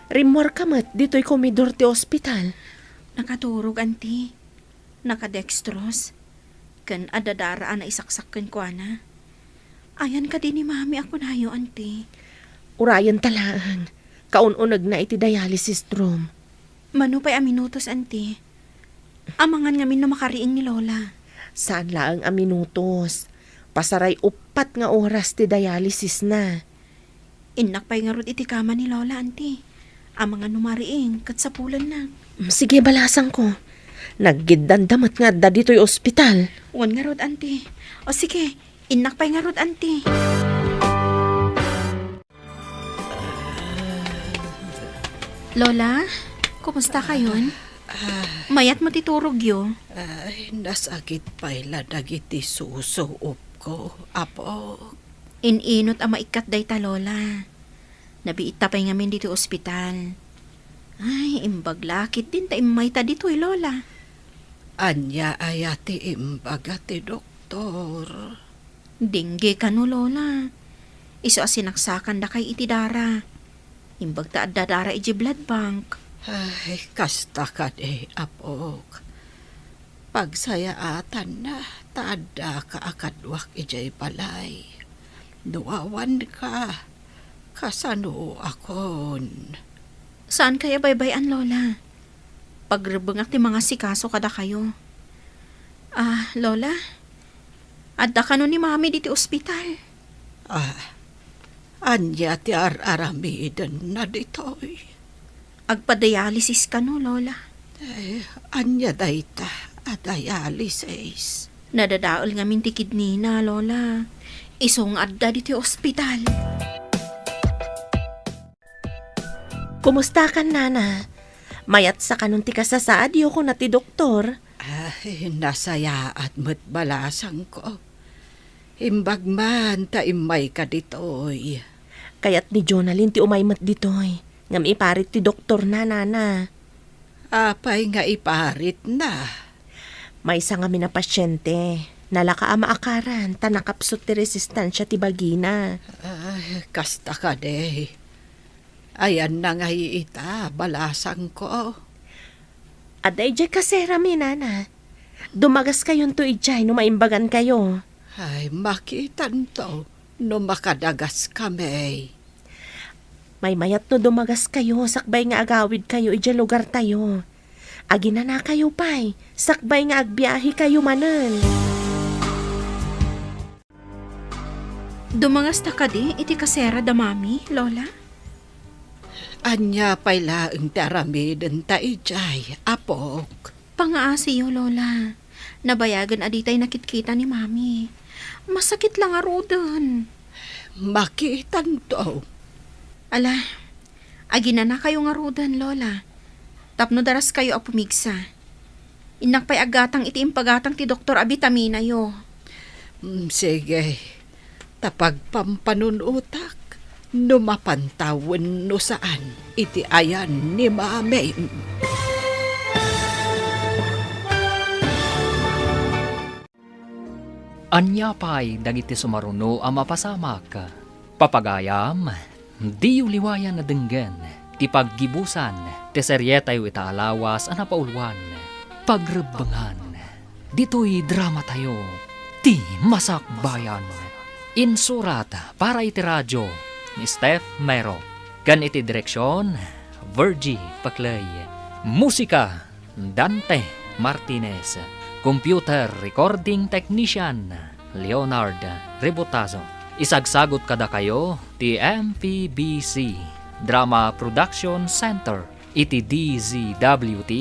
Rimor kamat dito'y komidor ti ospital. Nakaturog, anti. Nakadextrose. Kan adadaraan na isaksakken ko, ana. Ayan ka din ni mami ako nayo, anti. Urayan talaan. Kaununag na iti dialysis room. Mano pa'y aminutos, anti. Amangan ngamin na makariing ni Lola. Saan laang a minutos? Pasaray upat nga oras ti dialysis na. Inak pa'y nga rod iti kama ni Lola, anti. Ang mga numariing kat sa pulan na. Sige, balasang ko. Naggidandamat nga da dito'y ospital. Wan nga rod, auntie. O sige, inak pa'y nga rod, auntie. Lola, kumusta kayon? Mayat mo titurog yo. Ay, nasakit pa'y dagiti susuop ko, apo. Ininot ang maikat day ta, Lola. Nabiita pa'y ngamin dito ospital. Ay, imbaglakit din ta imay ta dito, Lola. Anya ayati imbaga ti doktor. Dingge ka no, Lola. Iso asinaksakan da kay itidara. Imbag ta adadara iji blood bank. Ay, kasta ka de, apok. Pagsayaatan na, taada ka akadwak ijay palay. Nuawan ka, kasano akon. Saan kaya baybayan, Lola? Pagrebengak ti mga sikaso kada kayo. Lola? Adda ka no ni mami diti ospital. Anya ti aramidan na ditoy. Agpa-dialysis ka no, Lola. Ay, anya dayta, dialysis. Nadadaol nga min ti kidney na, Lola. Isong adda diti ospital. Kumusta ka, Nana? Mayat sa kanun ti kasasaad ko na ti doktor. Ay, nasaya at balasang ko. Imbag man ta imay ka ditoy. Kayat ni Jonalyn ti umaymat ditoy. Ngam iparit ti doktor na, Nana. Apay nga iparit na. May isa nga mina pasyente. Nalaka ama akaran, tanakapsot ti resistansya ti bagina. Ay, kasta ka de. Ayan na nga ita, balasang ko. Aday jay kasera mi, Nana. Dumagas kayon to ijay no maimbagan kayo. Ay, makitan to, no makadagas kami. May mayat no dumagas kayo, sakbay nga agawid kayo ijay lugar tayo. Agina na kayo pay, sakbay nga agbiyahe kayo manan. Dumangas ta ka di, iti kasera da mami, Lola. Anya pa'y laeng taramidin ta ijay, apok. Pangaasiyo, Lola. Nabayagan aditay nakitkita ni mami. Masakit lang arudan. Makitan to. Ala, agina na kayo nga rudan, Lola. Tapno daras kayo apumigsa. Inak pa'y agatang iti impagatang ti Dr. Abitamina yo. Sige, tapag pampanunutak, numapantawan no saan, iti ayan ni mami. Anya pa'y dagiti sumaruno ang mapasamak. Papagayam, di liwayan na denggen, ti paggibusan, ti seryetayo itaalawas ang napaulwan. Pagrebangan, dito'y drama tayo, ti masakbayan. Insurat para iti radyo ni Steph Mero. Gan iti direksyon, Virgie Paclay. Musika, Dante Martinez. Computer Recording Technician, Leonard Rebotazo. Isagsagot kada kayo, ti MPBC Drama Production Center, iti DZWT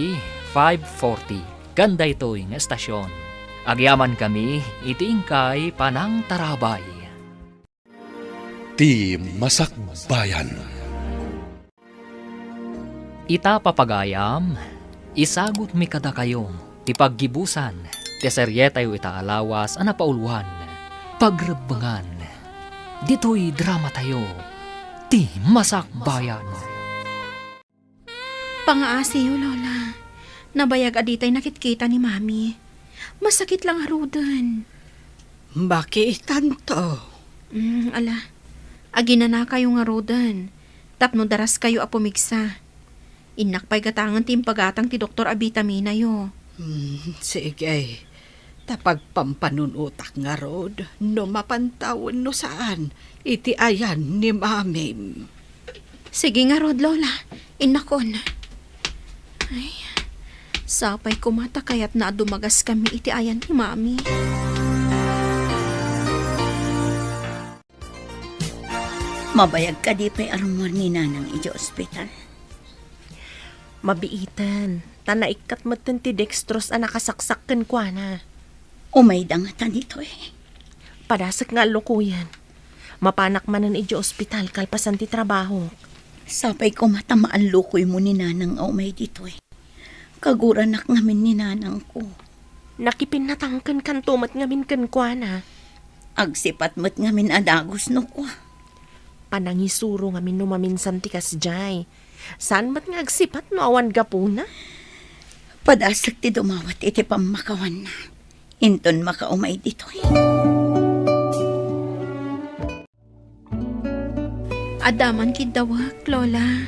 540. Ganda ito'y nga estasyon. Agyaman kami, iti ingkay Panang Tarabay. Ti Masakbayan. Ita papagayam, isagot mi kada kayo, ti paggibusan, ti seryetayo itaalawas ang napaulwan. Pagrebangan, dito'y drama tayo, ti masakbayan. Pangaasiyo, Lola. Nabayag aditay nakitkita ni mami. Masakit lang arudan. Makitan to. Ala, agina na kayo nga rodan. Tapno daras kayo apumigsa. Inak pa'y gatangan ti impagatang ti Dr. Abitamina yo. Sige, tapag pampanunutak nga rod, no mapantawan no saan, iti ayan ni mami. Sige nga rod, Lola. Inakon. Ay, sapay kumata kaya't na dumagas kami iti ayan ni mami. Mabayag ka di pa'y arumor ni nanang iti ospital. Mabiitan. Tanaikat matan ti dextrose a nakasaksak ken kuana. Umay da nga ta dito eh. Padasak nga lukuyan. Mapanak manan iti ospital kalpasan ti trabaho. Sapay ko matamaan lukoy mo ni nanang umay dito eh. Kaguranak ngamin ni nanang ko. Nakipinatangkan kan tumat ngamin ken kuana. Agsipat mo't ngamin adagos no ko. Panangisuro ngamin numaminsan ti kasjay. Saan mat nga agsipat no awan gapuna? Padasak ti dumawat iti pamakawan na. Inton makaumay dito eh. Adaman kidawak, Lola.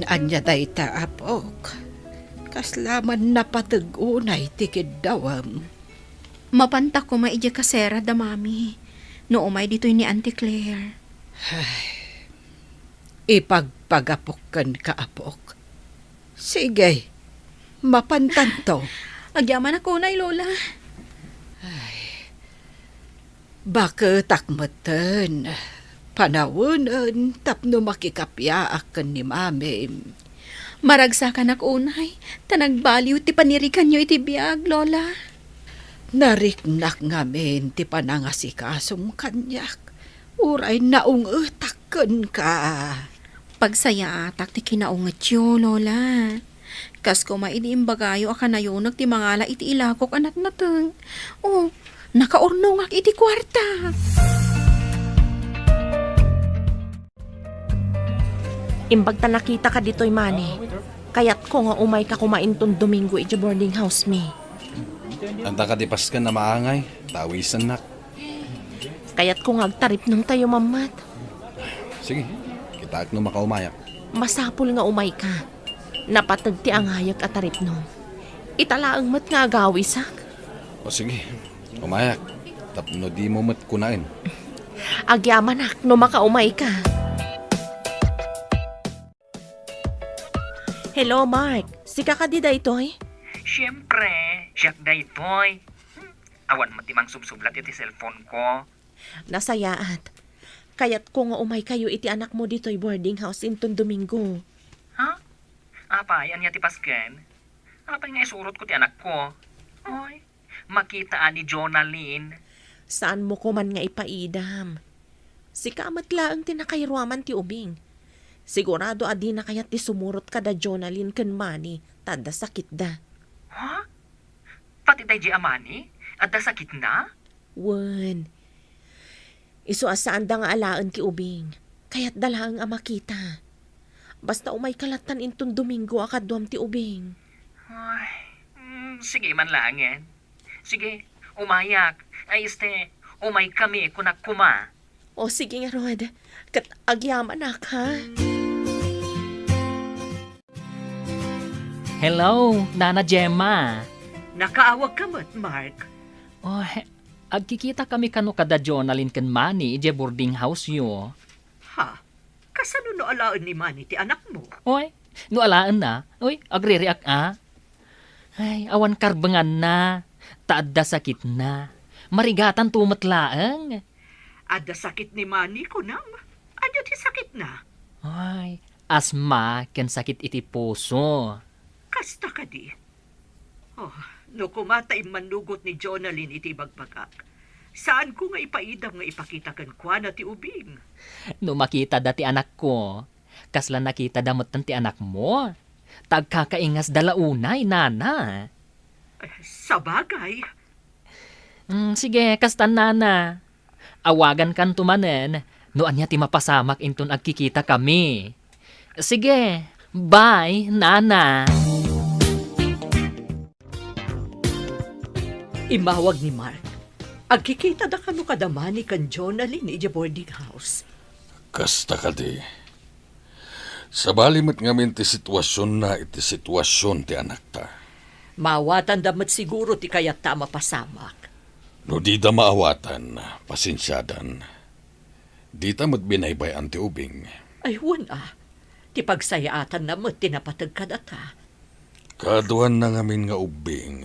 Anya day ta apok. Kaslaman napatag-unay tikid dawam. Mapanta ko maidya kasera da mami. No umay dito'y ni Auntie Claire. Ipagpagapokan ka apok. Sige, mapantan to. Agyaman ako na, Lola. Bakit takmatan? Panawunan tapno makikapya akan ni mami. Maragsakan ako unay. Tanagbaliw ti panirikan nyo iti biyag, Lola. Nariknak ngamin ti panangasikasong kanyak. Uray naung utaken ka. Pagsaya atak ti kinaungat yo, Lola. Kas ko mainiimbagayo akanayonag ti mangala iti ilakok anak nateng. Oh, nakaurnong iti kwarta. Imbag ta nakita ka dito'y mani. Kayat ko nga umay ka kumainton Domingo iti boarding house me. Anta ka di paskan na maangay. Tawisan nak. Kayat ko nga agtarip ng tayo mamat. Sige, kita ak no makaumayak. Masapul nga umay ka. Napatag ti angayak at tarip no. Italaang mat nga agawisak. O sige, umayak. Tapno di mo mat kunain. Agyaman ak no makaumay ka. Hello, Mark. Sika ka di da itoy? Siyempre, siyak da itoy. Awan matimang subsublat iti cellphone ko. Nasayaat. Kayat ko nga umay kayo iti anak mo dito'y boarding house inton Domingo. Ha? Apay, anya ti pasken? Apay nga isurot ko ti anak ko. Oy, makitaan ni Jonalyn. Saan mo ko man nga ipaidam? Sika amatlaang tinakayruaman ti ubing. Sigurado adi na kayat ti sumurot ka da Jonalyn ken mani, tada sakit da. Ha? Pati day di amani? At da sakit na? Wen. Isu asaan da nga alaan ti ubing. Kayat dalaang amakita. Basta umay kalatan inton Domingo akadwam ti ubing. Ay, sige man lang yan. Sige, umayak. Ay umay kami kunak kuma. O sige nga Rod, kat agyaman na ka. Hello, Nana Gemma. Nakaawag ka mat, Mark. Oh, agkikita kami kano kada Jonalyn ken Manny ije boarding house yo. Ha? Kasano no alaan ni Manny ti anak mo? Oy, no alaan na. Oy, agre-react Ay, awan karbengan na. Taadda sakit na. Marigatan tumatlaang. Ada sakit ni Manny ko nam. Ano ti sakit na? Ay, asma ken sakit iti puso. Kasta ka di. Oh, no kumatay manugot ni Jonalyn iti bagbagak. Saan ko nga ipaidam nga ipakita kan kwa na ti ubing? No makita dati anak ko. Kasla nakita damot ti anak mo. Tagkakaingas dalaunay, Nana. Sa bagay. Sige, kastan Nana. Awagan kan tumanen. No anya ti mapasamak inton agkikita kami. Sige, bye, Nana. Imawag ni Mark. Agkikita da kano kadamani kan Jonalyn iti boarding house. Kasta ka di. Sa balimot ngamin ti sitwasyon na iti sitwasyon ti anak ta. Mawatan damat siguro ti kayat ta mapasamak. No di da maawatan, pasensyadan. Di ta mo't binaybayan ti ubing. Ay, ti pagsayaatan na mo't tinapatag ka data. Kaduan na ngamin nga ubing,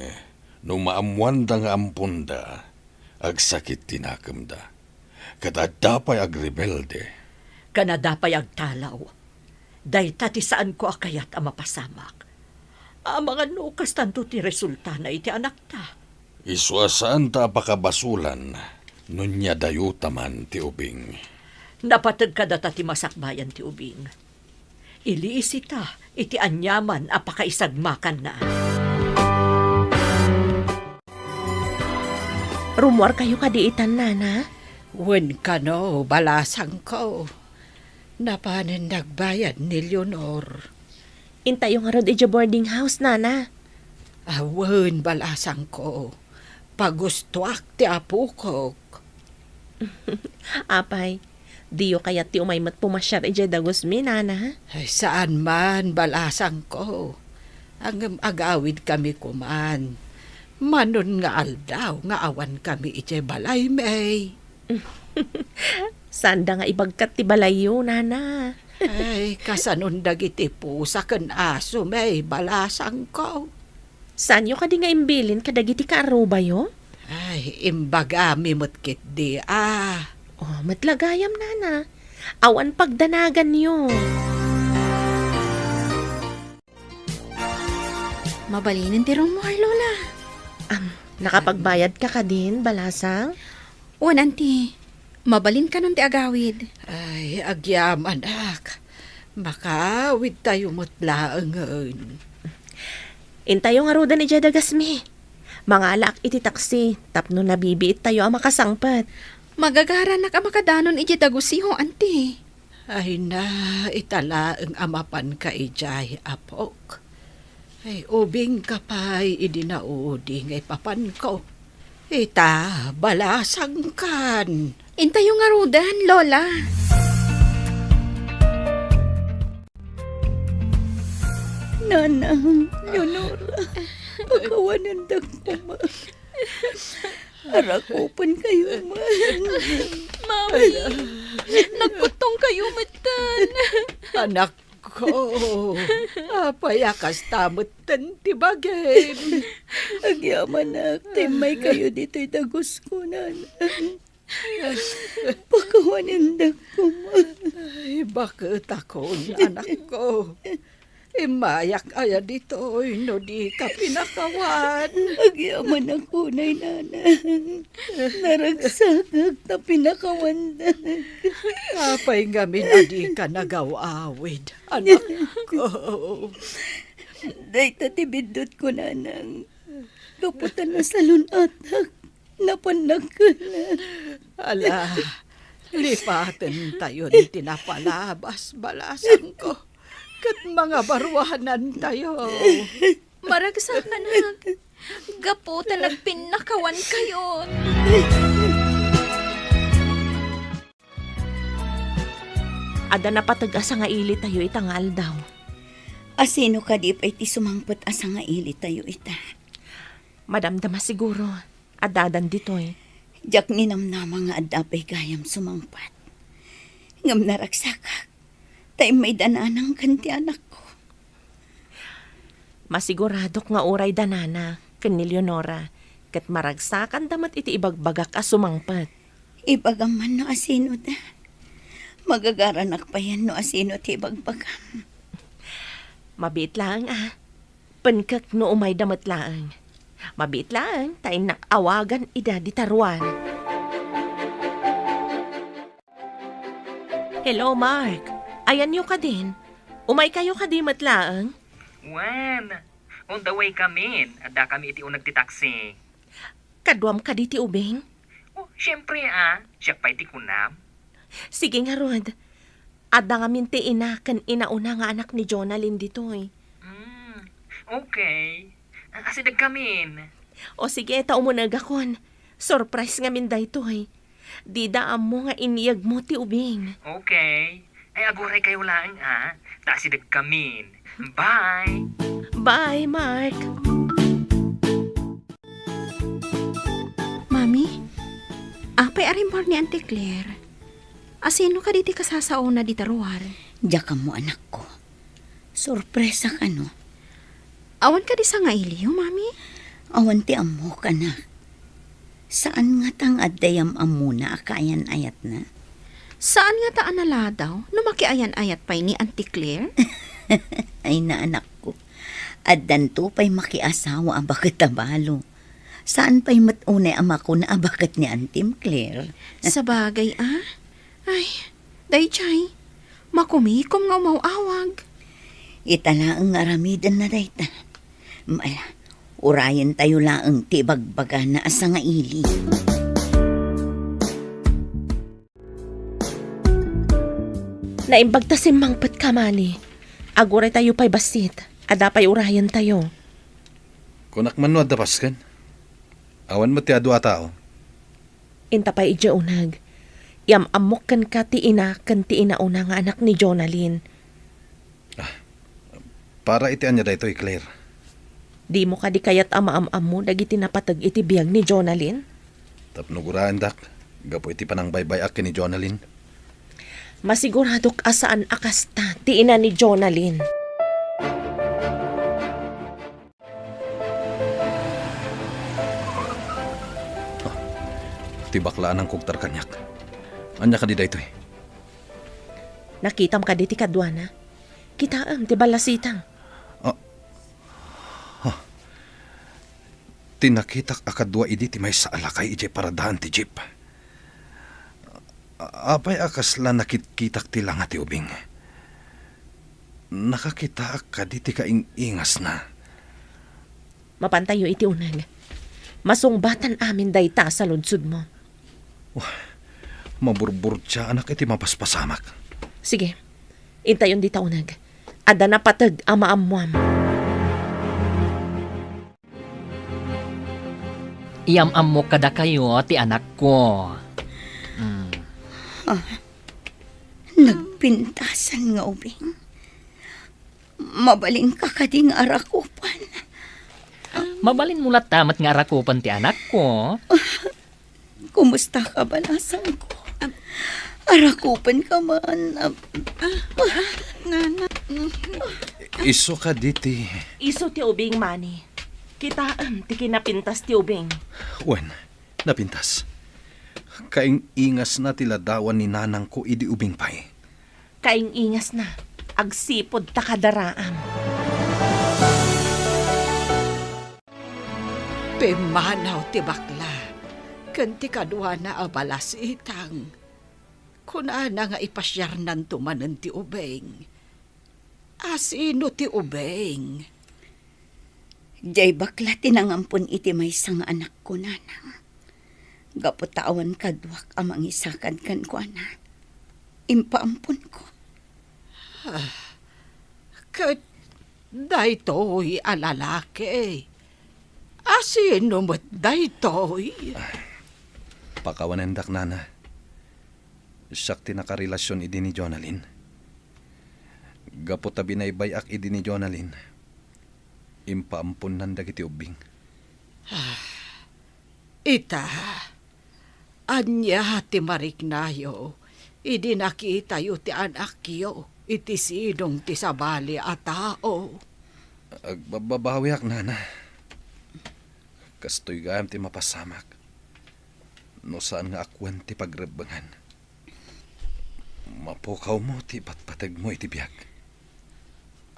no maamuan da nga ampunda, agsakit tinakam da. Kadadapay agrebelde. Kanadapay agtalaw. Day tati saan ko akayat ang mapasamak. Ang mga nukas tanto ti resulta na iti anak ta. Isuasaan ta pakabasulan, nunya dayuta man ti ubing. Napatag ka data ti masakbayan ti ubing. Iliisi ta, iti anyaman apakaisagmakan na. Rumor kayo kadiitan, nana? Wen ka no, balasang ko. Napanin nagbayad ni Leonor. Intayo nga rod iti boarding house, nana. Wen balasang ko. Pagustuak ti apo ko. Apay, diyo kaya ti umaymat pumasyar iti dagusmi, nana. Ay, saan man balasang ko. Ang agawid kami kuman. Manon nga aldaw nga awan kami iti balay may. Sanda nga ibagkat ti balayo, nana. Ay, kasanon dagiti pusa ken aso may balasang ko. Saan yo kadi nga imbilin kadagiti kaaruba yo? Ay, imbaga mi mutkit di Oh, matlagayam, nana. Awan pagdanagan yo. Mabalinin ti rumor, Lola. Nakapagbayad ka ka din, balasang? O, nanti. Mabalin ka nun ti agawid. Ay, agyam anak. Makawid tayo mutlaangan. Intayo nga roda ni Jadagasmi. Mga alak iti taksi, tapno nabibiit tayo ang makasangpat. Magagara na ka makadanon iti dagusiho, anti. Ay na, itala ang amapan ka ijay apok. Ay, ubing kapay idinaudi ngay papan ko. Ita, balasang kan. Intayo nga rudan, Lola. Nanang, Leonora, pagkawanandag ko, ma. Arakupan kayo, ma. Mami, nagputong kayo matan. Anak ko, payakas tamot ti bagay. Agyaman na, timay kayo dito'y dagos ko, nanang. Pagkawanandag ko, ma. Ay, bakit ako, anak ko? Imayak aya dito, no di ka pinakawan. Agyaman ako, nay, nanang. Naragsagag na pinakawandag. Kapay ngamin adi ka nagawawid, anak ko. Day tatibindot ko, nanang. Kaputan na sa lunatak. Napanag ka na. Ala, lipaten tayo ni tinapalabas balasan ko. Kat mga baruahanan tayo. Maragsak, anak. Gaputan nagpinakawan kayo. Ada na patag-asa nga ili tayo itangal daw. Asino ka di pa iti sumangpot asa nga ili tayo ita. Madamdama siguro. Adadan ditoy. Jak ninamnama nga adapay gayam sumangpat. Ngam naragsakak. Tay may dananang kanti anak ko. Masiguradok nga uray danana, ken ni Leonora, ket maragsakan damat iti ibagbagak a sumangpat. Ibagam no asino da. Magagaranak pa yan no asino ti ibagbagam. Mabit lang Pankak no umay damat lang. Mabit lang, tayo nakawagan ida di taruan. Hello, Mark. Ayan nyo ka din. Umay kayo ka di matlaang. Wan, on the way kami. Ada kami iti unag ti taxi. Kadwam ka di ti ubing. Oh, syempre siya pa iti kunam. Sige nga, Rod. Ada nga minti kan inauna nga anak ni Jonalyn ditoy. Okay. Asidag kamin. O sige, taumunag akon. Surprise nga min daytoy. Di daam mo nga iniyag mo ti ubing. Okay. Ay aguray kayo lang Tasidag kamin. Bye! Bye, Mark. Mami, apay arimbor ni Auntie Claire. Asino ka diti kasasauna di taruar? Diyak mo anak ko. Sorpresa ka no. Awan ka di sa nga iliyo, Mami? Awan ti amo ka na. Saan nga tang addayam amuna akayan ayat na? Saan nga taan naladaw? No makiayan-ayat pa ni Auntie Claire? Ay na anak ko. At danto pa'y makiasawa abakit tabalo. Saan pa'y matunay ama ko na abakit ni Auntie Claire? Sa bagay, ah? Ay, daychay. Makumikom nga umawawag. Itala ang aramidan na dayta. Mala, urayan tayo laang tibagbaga na asa nga ili. Naimbagta si Mangpet ka, Mani. Agore tayo pa'y basit. Ada pa'y urayan tayo. Kunak man no dapas kan. Awan mo ti adu atao. Inta pa'y idya unag. Yam amok kan ka ti ina una nga anak ni Jonalyn. Para itian niya dayto Claire. Di mo ka di kayat ama-am mo dagiti napatag iti biyag ni Jonalyn? Tapnuguraan dak. Gapo iti panang baybay ak ni Jonalyn. Masiguradok asaan akasta ti ina ni Jonalyn. Ti baklaan ang kugtar kanyak. Anya ka di dayto Nakitam ka di ti kadwana. Kitaam ti balasitang. Tinakitak akadwa idi ti may sa alakay ije paradahan ti jeep. Apay akasla nakitkitak ti lang ti ubing. Nakakita ka di ti kaingas na. Mapantayo iti unag. Masungbatan amin dayta sa lunsud mo. Maburbur siya anak iti mapaspasamak. Sige, intayon di taunag. Ada na patag ama-amuam. Iyam-am mo kada kayo, ti anak ko. Nagpintasan nga ubing. Mabaling ka kading arakupan. Mabalin mo tamat nga arakupan ti anak ko. Kumusta ka balasang ko? Arakupan ka man. Iso ka diti. Iso ti ubing, Mani. Kitaam ti kinapintas ti ubing. Wen, napintas. Kaing ingas na tiladawan ni nanang ko idi ubing pay. Kaing ingas na. Agsipod ta kadaraam. Pimanaw ti bakla. Kanti kadwa na abalas itang. Kunana nga ipasyar nan tumanan ti ubeng. Asino ti ubeng? Jay bakla tinangampon iti may sang anak ko nanang. Gaputawan kadwak amang isakan kan ko ana. Impaampon ko. Kat daytoy alalaki. Asino mo't daytoy? Pakawanendak nana. Siyak tinakarelasyon idi ni Jonalyn. Gapo tabi na ibayak idi ni Jonalyn. Impaampun nan dagiti ubing. Ita, anya ti mariknayo, idi nakita yu ti anak yo, iti sidong ti sabali a tao. Agbabawiak nana. Kastoy gayam ti mapasamak. No saan nga akwan ti pagrebangan. Mapukaw mo ti patpatag mo iti biyak.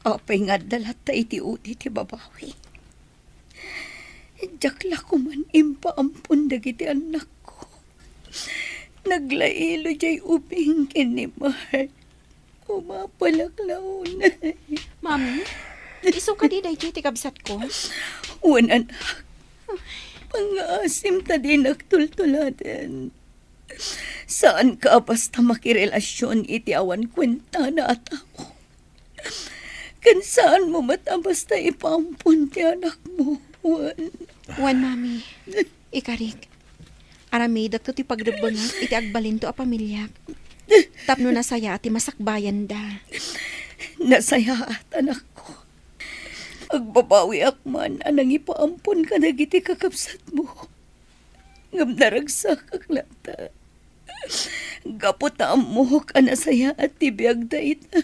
Apay nga dalat ta iti udi ti babawi. Jakla ko man impaampun dagiti anak ko. Naglailo jay ubing kinimar. Umapalaklaw na. Mami, iso ka di daychay ti kabsat ko. Wan anak. Pang-asim ta din nagtultuladen. Saan ka basta makirelasyon iti awan kwenta na ataw? Kan saan mo mata basta ipampun ti anak mo, Juan? Wan, Mami. Ikarik. Aramidak to ti pagrebangan iti agbalin to a pamilyak. Tapno nasaya ati masakbayan da. Nasaya at anak ko. Agbabawi akman anang ipaampun ka dagiti kakapsat mo. Ngam naragsak ak lata. Gaputa mo ka nasaya at tibiyag da ita.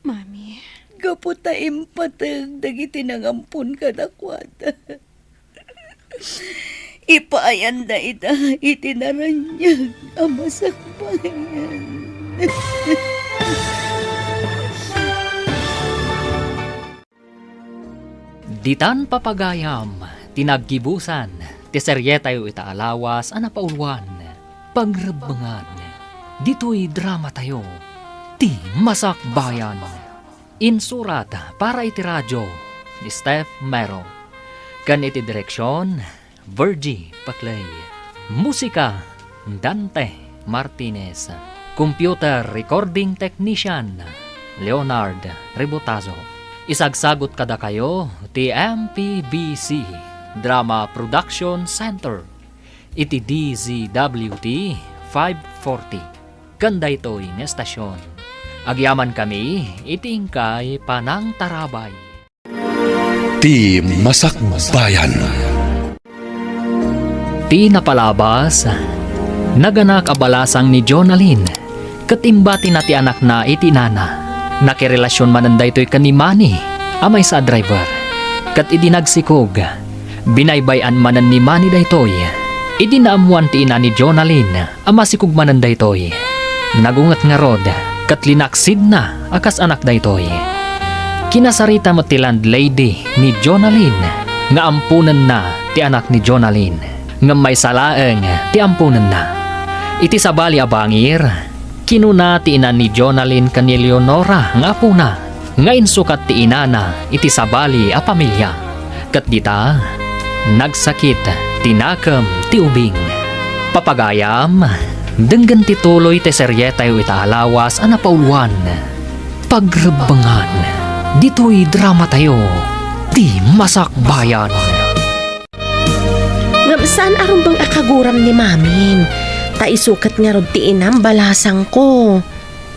Mami. Gaputa impatag dagiti nangampun ka dakwata. Ipaayan da ita itinaranyag ang masakbayan. Ditan papagayam, tinaggibusan, ti serye tayo itaalawas, anapaulwan, pagrebangan. Dito'y drama tayo, ti Masak Bayan. Insurat para iti radyo, ni Steph Mero. Kan iti direksyon, Virgie Paclay. Musika, Dante Martinez. Computer Recording Technician, Leonard Rebotazo. Isagsagot kada kayo, ti MPBC Drama Production Center. Iti DZWT 540. Kanda ito'y nga estasyon. Agyaman kami, itingkay Panang Tarabay. Ti Masak Bayan. Ti napalabas, naganak abalasang ni Jonalyn, katimbati na ti anak na iti nana. Nakirelasyon mananda ito'y kanimani, amay sa driver. Kat idinagsikog, binaybayan manan ni Manny daytoy. Idinaamuan ti ina ni Jonalyn, ama sikog mananda ito'y. Nagungat nga rod, kat linaksid na akas anak daytoy. Kinasarita mo ti landlady ni Jonalyn, nga ampunan na ti anak ni Jonalyn, nga may salaeng ti ampunan na. Iti sabali abangir, kinuna ti ina ni Jonalyn kani Leonora nga apuna, nga insukat ti inana iti sabali a pamilya. Kat dita, nagsakit tinakam ti ubing. Papagayam, denggan ti tuloy ti serye tayo itaalawas a napauluan. Pagrebangan, dito'y drama tayo, ti Masak Bayan. Saan aron bang akaguram ni mamin? Ta isukat nga rod ti inam balasang ko.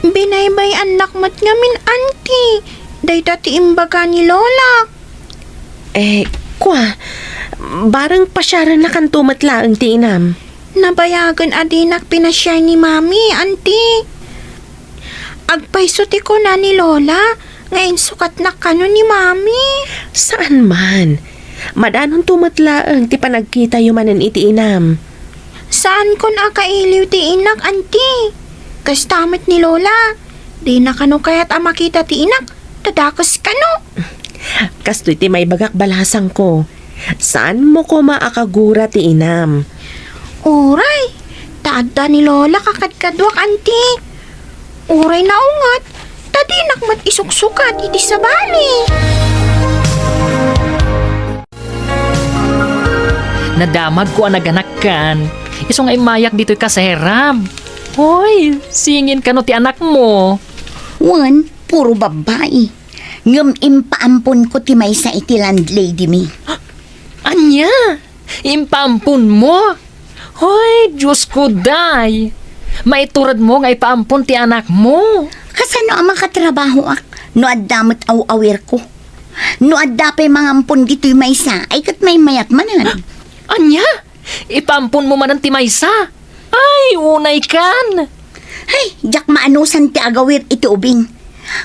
Binaybay anak mat ngamin, auntie. Day dati imbaga ni Lola. Barang pasyaran na kan tumatlaang ti inam. Nabayagan adinak pinasya ni mami, auntie. Agpaiso ti ko na ni Lola, ngayon sukat na kano ni mami. Saan man? Madanon tumatlaang ti panagkita yumanan iti inam. Saan ko nakailiw ti inak, auntie? Kastamat ni Lola. Di na kano kaya't makita ti inak, tadakas kano. Kastoy ti may bagak balasang ko. Saan mo ko maakagura ti inam? Uray, taadda ni Lola kakadkadwak, auntie. Uray na ungat, tadinak mat isuksukat iti sabali. Nadamag ko ang naganak kan. Iso nga imayak dito'y kaseram. Hoy, singin ka no ti anak mo. Wan, puro babae. Ngam impaampon ko ti may sa iti landlady mi. Anya, impampun mo. Hoy, Diyos ko day. Maiturad mo nga ipaampun ti anak mo. Kasano ang makatrabaho ak? No addamot awawir ko. No addapay mangampon dito'y may sa ay kat may mayat manan. Anya, ipampun mo man ang timaysa. Ay, unay kan. Ay, jak maanusan ti agawir iti ubing.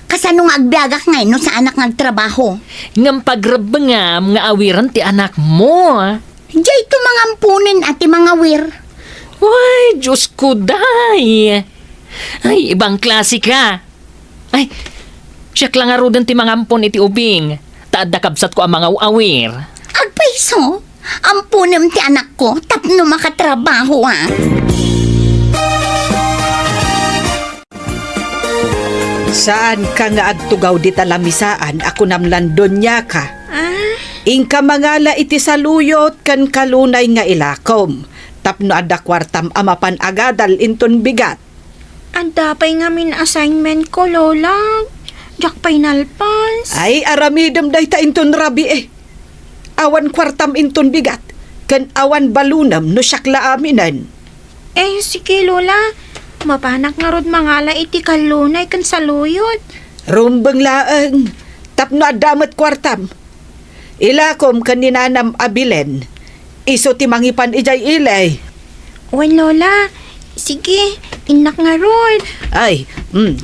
Kasano nga agbiagak ngay no sa anak nagtrabaho. Ngam pagrabangam nga awiran ti anak mo. Diya ito mga ampunin at ti mga wir. Ay, Diyos ko day. Ay, ibang klase ka. Ay, siyak lang arudan ti mga ampon iti ubing. Taadda kabsat ko ang mga awir. Agpaiso, ampunem ti anak ko tapno makatrabaho ah. Saan ka nga agtugaw di talamisaan, ako namlandon niya ka. Ingka mangala iti saluyot kan kalunay nga ilakom. Tapno adda kwartam amapan agadal inton bigat. Anda pa'y ngamin assignment ko, Lola. Jak pa'y nalpas. Ay, aramidem day ta inton rabi eh. Awan kwartam inton bigat. Kan awan balunam no syakla aminan. Sige, Lola. Mapanak nga rod mangala iti kalunay kan saluyot. Rumbeng laeng. Tapno adamat kwartam. Ilakom kan ninanam abilen. Iso ti mangipan ijay ilay. Wan, Lola. Sige, inak nga rod. Ay,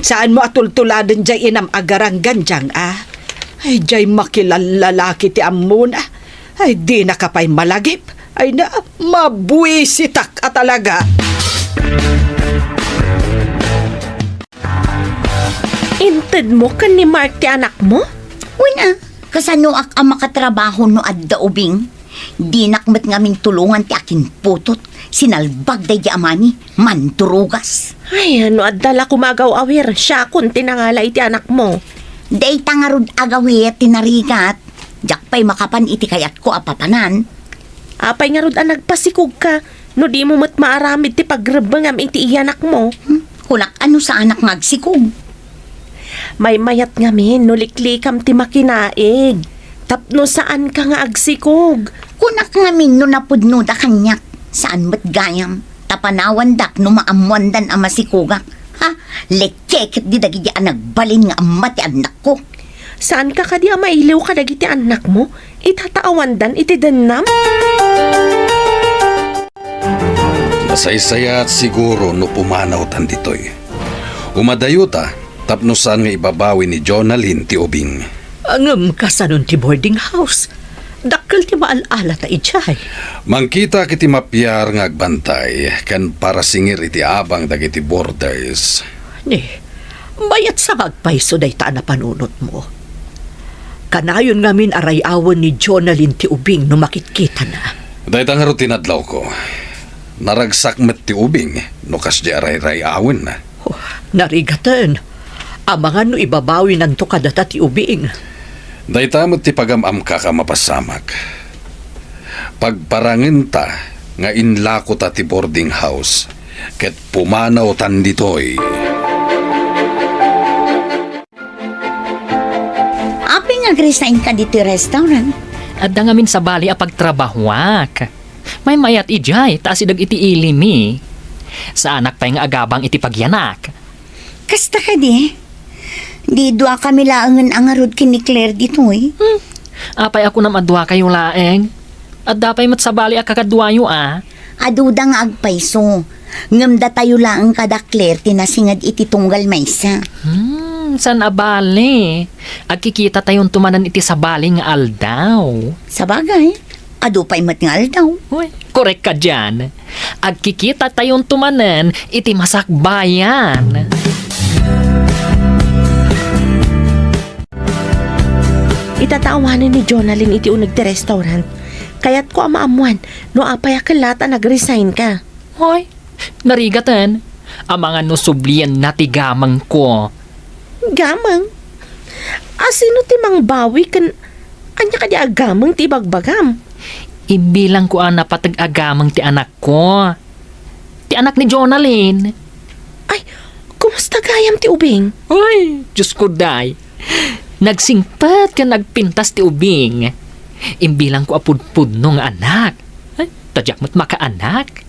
saan mo atultuladan jay inam agarang ganjang ah? Ay, jay makilalalaki ti amun ah. Ay, di na kapay malagip. Ay na, mabuisitak at talaga. Inted mo kan ni Mark ti anak mo? Una, kasano ak ang makatrabaho no adda ubing? Di nakmet ngamin tulungan ti akin putot. Sinalbag day di amani, manturugas. Ay, ano adala kumagaw awir. Siya kun tinangalay ti anak mo. Day tangarod agawit tinarigat. Jak pa'y makapan iti kayat ko apapanan. Apay nga rod ang nagpasikog ka. No di mo mat maaramid ti pagrebengam iti iyanak mo. Kulak ano sa anak ngagsikog. May mayat ngamin, no liklikam ti makinaig. Tapno saan ka nga agsikog? Kunak ngamin no napudno da kanyak. Saan mat gayam? Tapanawan dak no maamuandan ang masikugak. Ha? Lekekit di dagi di nagbalin nga amat ti anak ko. Saan ka kadi mailiw ka dagiti anak mo? Itataawandan iti denam? Masaysaya at siguro no pumanaw tan ditoy. Umadayuta, tapno saan nga ibabawi ni Jonalyn ti ubing. Angam kasanon ti boarding house. Dakkel ti maalala ta ijay. Mangkita kiti mapyar nga agbantay, kan para singir iti abang dagiti borders. Ni, bayat sa magpaiso day ta na panunot mo. Kanayon ngamin arayawan ni Jonalyn ti ubing no makitkita na. Dahit ang tinadlaw ko, naragsak met ti ubing no kas di aray-rayawin na. Oh, narigatan. Amangan no ibabawi nanto kadata ti ubing. Dahit amot ti pagamam ka mapasamak. Pagparangin ta nga inlako ta ti boarding house, ket pumanaw tan ditoy. Api nag-resign ka dito restaurant. Adda ngamin sa bali a pagtrabahuak. May mayat ijay, taas idag iti ilimi. Sa anak pa'y nga agabang iti pagyanak. Kasta ka di? Di dua kami laangan ang arod kini Claire dito eh. Apay ako nam adwa kayo laeng. Adda pa'y mat sa bali a kakadwayo Aduda nga agpaiso. Ngamda tayo laang kada Claire tinasingad iti tunggal maysa. San abali? Agkikita tayon tumanan iti sa bali nga aldaw. Sa bagay, adu pa'y matngal daw. Uy, korek ka dyan. Agkikita tayon tumanan iti masakbayan. Itatawanan ni Jonalyn iti unag ti restaurant. Kaya't ko amaamuan, no apay akalata nag-resign ka. Hoy, narigatan. Ang mga nusublian na tigamang ko. Gamang? Asino ti mang bawi kan... Anya ka di agamang ti bagbagam? Imbilang ko ang napatag-agamang ti anak ko. Ti anak ni Jonalyn. Ay, kumusta gayam ti ubing? Ay, Diyos ko day. Nagsingpat ka nagpintas ti ubing. Imbilang ko apudpud nung anak. Ay, tadyak mo't makaanak.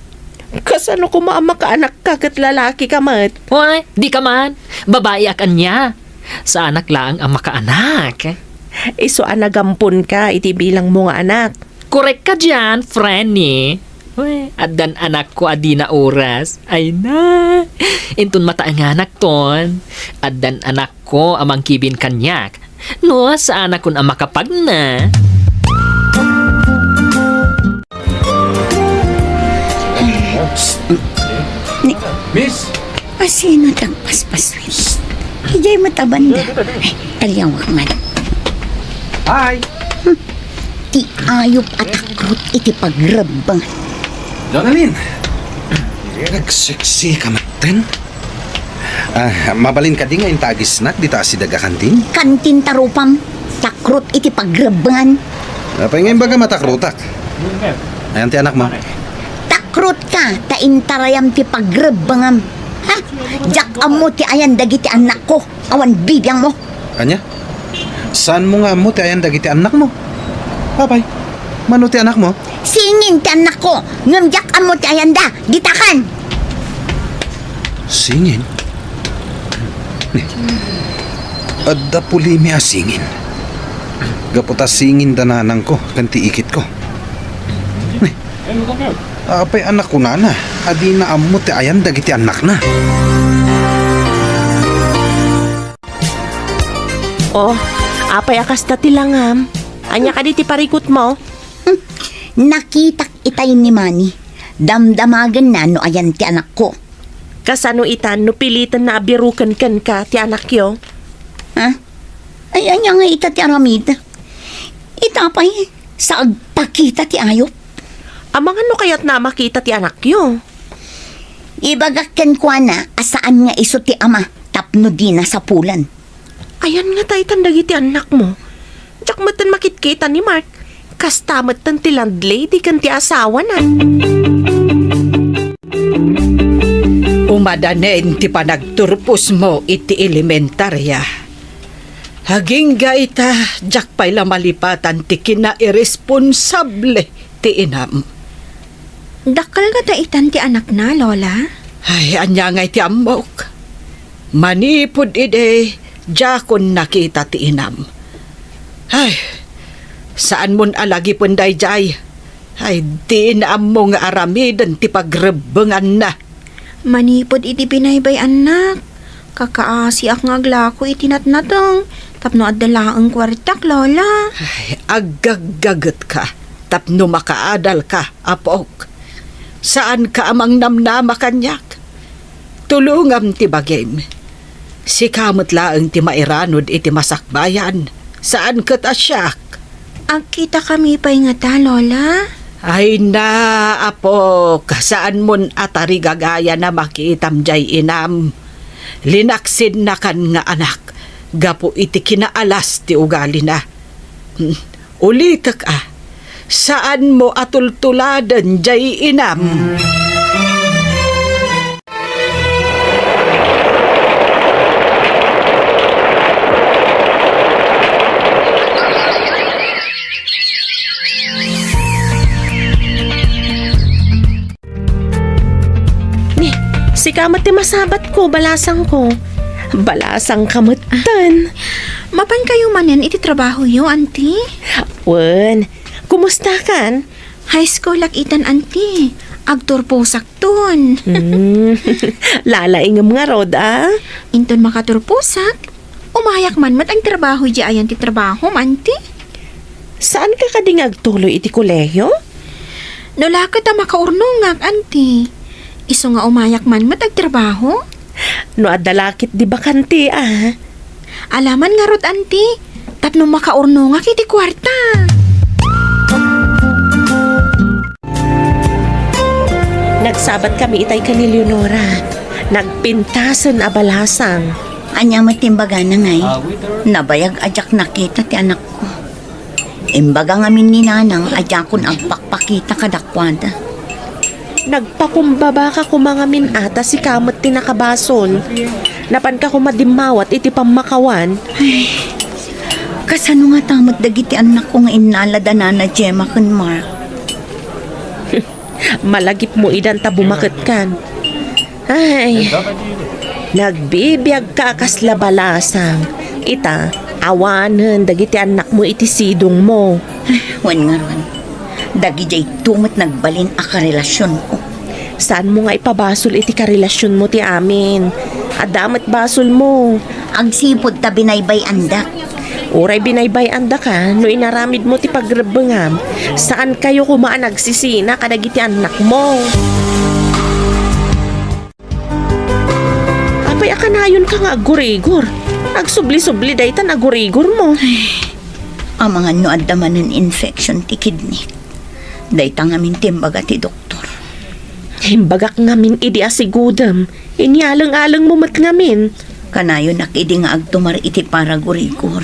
Kasano ko maamakaanak ka kat lalaki ka mat? Hoy, di ka man. Babae akan niya. Sa anak lang ang makaanak. Iso anagampon ka iti bilang mo nga anak. Korek ka dyan, Franny. Uy, adan anak ko adi na oras. Ay na. Intun mata ang anak ton. Adan anak ko amang kibin kanyak. No, sa anak kun ang makapag na. Miss! Asino tang paspaswit? Hijay matabanda. Ay, talyawak man. Hi! Ti ayop at akrut iti pagrabang. Jonalyn! Nagseksi ka maten? Mabalin ka di nga intagis nak di ta si daga kantin? Kantin tarupam. Takrut iti pagrabangan. Apay ngayon baga matakrutak? Ayan ti anak mo. Takrut ka. Taintarayam ti pagrabangam. Ha? Jak amo ti ayan dagiti anak ko. Awan bibiyang mo. Anya? Saan mo nga mo ti ayan dagiti anak mo? Papay, mano ti anak mo? Singin ti anak ko. Ngamjak amo ti ayan da. Gitakan. Singin? Adda puli mi singin. Gaputa singin dananang ko, kanti ikit ko. Apay anak ko na. Adi na amo ti ayan dagiti anak na. Oh, apay akas na tilangam. Anya ka di ti parikot mo? Nakitak itay ni Manny. Damdamagan na no ayan ti anak ko. Kasano itan no pilitan na abirukan kan ka ti anak yo? Ay, anya nga ita ti aramid. Itapay, sa agpakita ti ayop. Amang ano kaya't na makita ti anak yo? Ibagakken ko na, asaan nga iso ti ama, tapno di na sa pulan. Ayan nga tayo tandagi ti anak mo. Diyak matan makitkita ni Mark. Kastamat tan ti landlady kan ti asawa na. Umadanen ti panagturpos mo iti elementarya. Haging ita, jak pa'y lamalipatan ti kina-irresponsable ti inam. Dakal nga daitan ti anak na, Lola. Ay, anya nga iti amok. Manipod ide, jakon nakita ti inam. Ay, saan mon alagi punday jay? Ay, di naam mo nga aramidan ti pagrebengan na. Manipod iti binaybay anak. Kakaasi ak nga aglako iti natnatang. Tapno adala ang kwartak, Lola. Ay, agagagat ka. Tapno makaadal ka, apok. Saan ka amang namnama kanyak? Tulungam ti bagim. Si kamot laeng ti mairanod iti masakbayan. Saan kat asyak? Agkita kami pa'y nga ta, Lola. Ay na, apok. Saan mon atari gagaya na makitam jay inam. Linaksid na kan nga anak. Gapo iti kinaalas ti ugali na. Ulitak saan mo atultuladan jay inam? Si kamat ti masabat ko, balasang ko. Balasang kamutan. Mapan kayo manen iti trabaho yo, auntie? Wen, kumusta kan? High school lakitan, auntie. Agturpo sakton. Lalaingam nga rod, Inton makaturpusak. Umayak man mat ang trabaho di ayan ti trabaho, auntie. Saan ka kadingag tuloy iti kolehiyo? Nolaka ta makaurnungag, auntie. Iso nga umayak man mat ang trabaho. No adalakit di bakanti, Alaman nga rod, auntie. Tapno makaurnungag iti kwarta. Nagsabat kami itay ka ni Leonora. Nagpintasan abalasang. Anya matimbaga na ngay, nabayag ajak nakita ti anak ko. Imbaga ngamin ni nanang ajakon agpakpakita kadakwada. Nagpakumbaba ka kumangamin ata si kamot tinakabasol. Napan ka kumadimawat iti pamakawan. Kasano nga tamot dagiti anak ko nga inalada na Gemma kan Mark. Malagip mo idan ta bumakit kan. Ay, nagbibiyag ka kasla balasang. Ita, awanen dagiti anak mo iti sidong mo. Wan nga ron, dagi jay tumot nagbalin a karelasyon ko. Saan mo nga ipabasol iti karelasyon mo ti amin? Adamat basol mo. Ang sipod ta binaybay andak. Uray binaybay anda ka, no inaramid mo ti pagrebengam. Saan kayo kumaan nagsisina kadagiti anak mo? Apay akanayon ka nga agurigor. Agsubli-subli daytan agurigor mo. Ang mga noaddaman ng infection ti kidney. Dayta ngamin timbaga ti doktor. Himbagak ngamin idi asigudam. Inialang-alang mo mat ngamin. Kanayo nakidi nga agtumar iti para gurigor.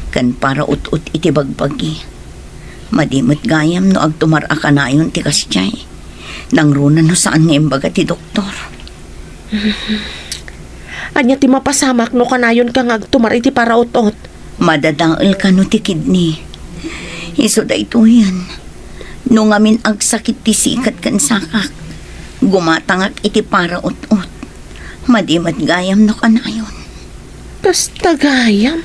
Kan para ut-ut iti bagbagi. Madimot gayam no agtumar a kanayon ti kasyay. Nangruna no saan nga imbaga ti doktor. Anya ti mapasamak no kanayon ka nga agtumar iti para ut-ut. Madadaol ka no ti kidney. Iso da ito yan. No ngamin agsakit ti sikat kan sakak. Gumatangak iti para ut-ut. Madimat gayam no kanayon. Kas tagayam.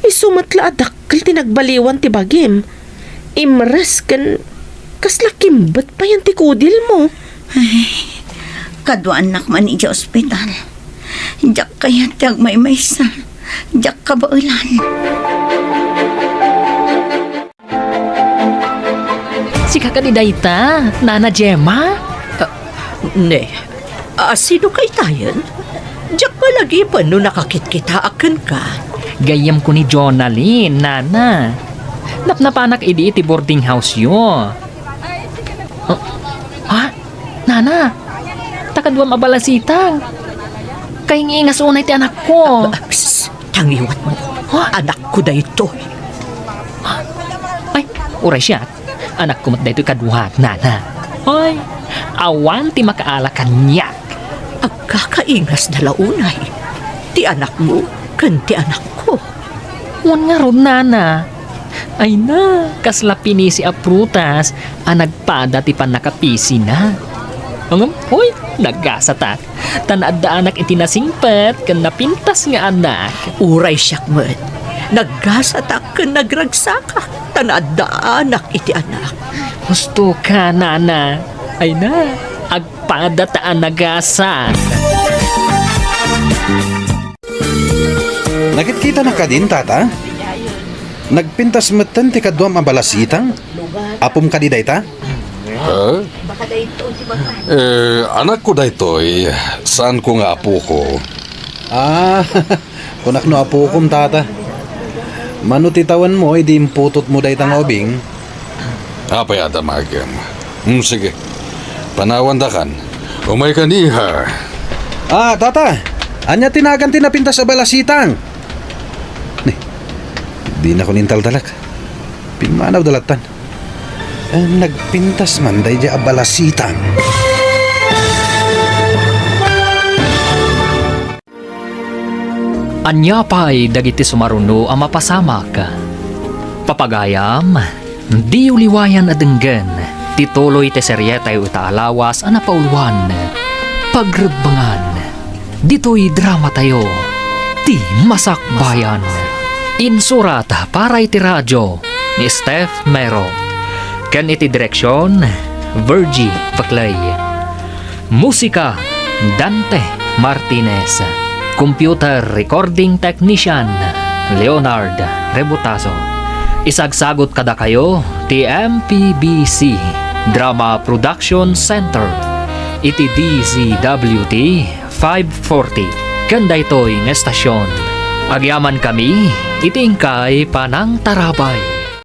Isumatla adakkel tinagbaliwan ti bagim. Imres kan kaslakimbat pa yan ti kudil mo. Ay, kadwaan nakman iti ospital. Diyak kaya tiyag may maysa. Diyak kabaulan. Si kakadidayta, Nana Gemma. Ne, sino kay tayan? Diyak palagi pa no nakakit kita akan ka. Gayam ko ni Jonalyn, nana. Napnapanak iti boarding house yo. Oh, ha? Nana, takadwam abalasitang. Kay ngiingas unay ti anak ko. Psst, tangiwat mo. Ha? Anak ko da ito. Ay, uray siya. Anak ko mat daytoy kaduhat, nana. Ay, awan ti makaalakan niya. Agkakaingas na launay. Ti anak mo, kan ti anak ko. Wan nga ron, nana. Ay na, kasla pinisi a prutas, nagpada ti panakapisi na. Angam, hoy, naggasatak. Tanaad da anak iti nasingpet, kan napintas nga anak. Uray siyak met. Naggasatak ka nagragsaka. Tanaad da anak iti anak. Gusto ka, nana. Ay na, agpada taan nagasat. Nakikita na ka din, tata? Nagpintas matan ti kadwam abalasitang? Apom ka di dayta? Anak ko daytoy, saan ko nga apo ko? Ah, kunak no apo kom, tata. Manutitawan mo, idi imputot mo daytang obing. Apay adamagam. Sige, panawan da kan. Umay kaniha. Ah, tata! Anya tinagan tinapintas sa balasitang? Di na ko nintal-talak. Pimanaw dalatan. Nagpintas man day di abalasitang. Anya pa'y dagiti sumaruno ang mapasamak. Papagayam, di uliwayan adenggen, tituloy te seryetay utaalawas ang napauluan. Pagrebangan, dito'y drama tayo, ti Masakbayan. Insurat para iti radyo ni Steph Mero. Ken iti direksyon, Virgie Paclay. Musika, Dante Martinez. Computer Recording Technician, Leonard Rebutazo. Isagsagot kada kayo, ti MPBC Drama Production Center. Iti DZWT 540. Kanda ito'y ng estasyon. Agyaman kami, itingkay panang tarabay.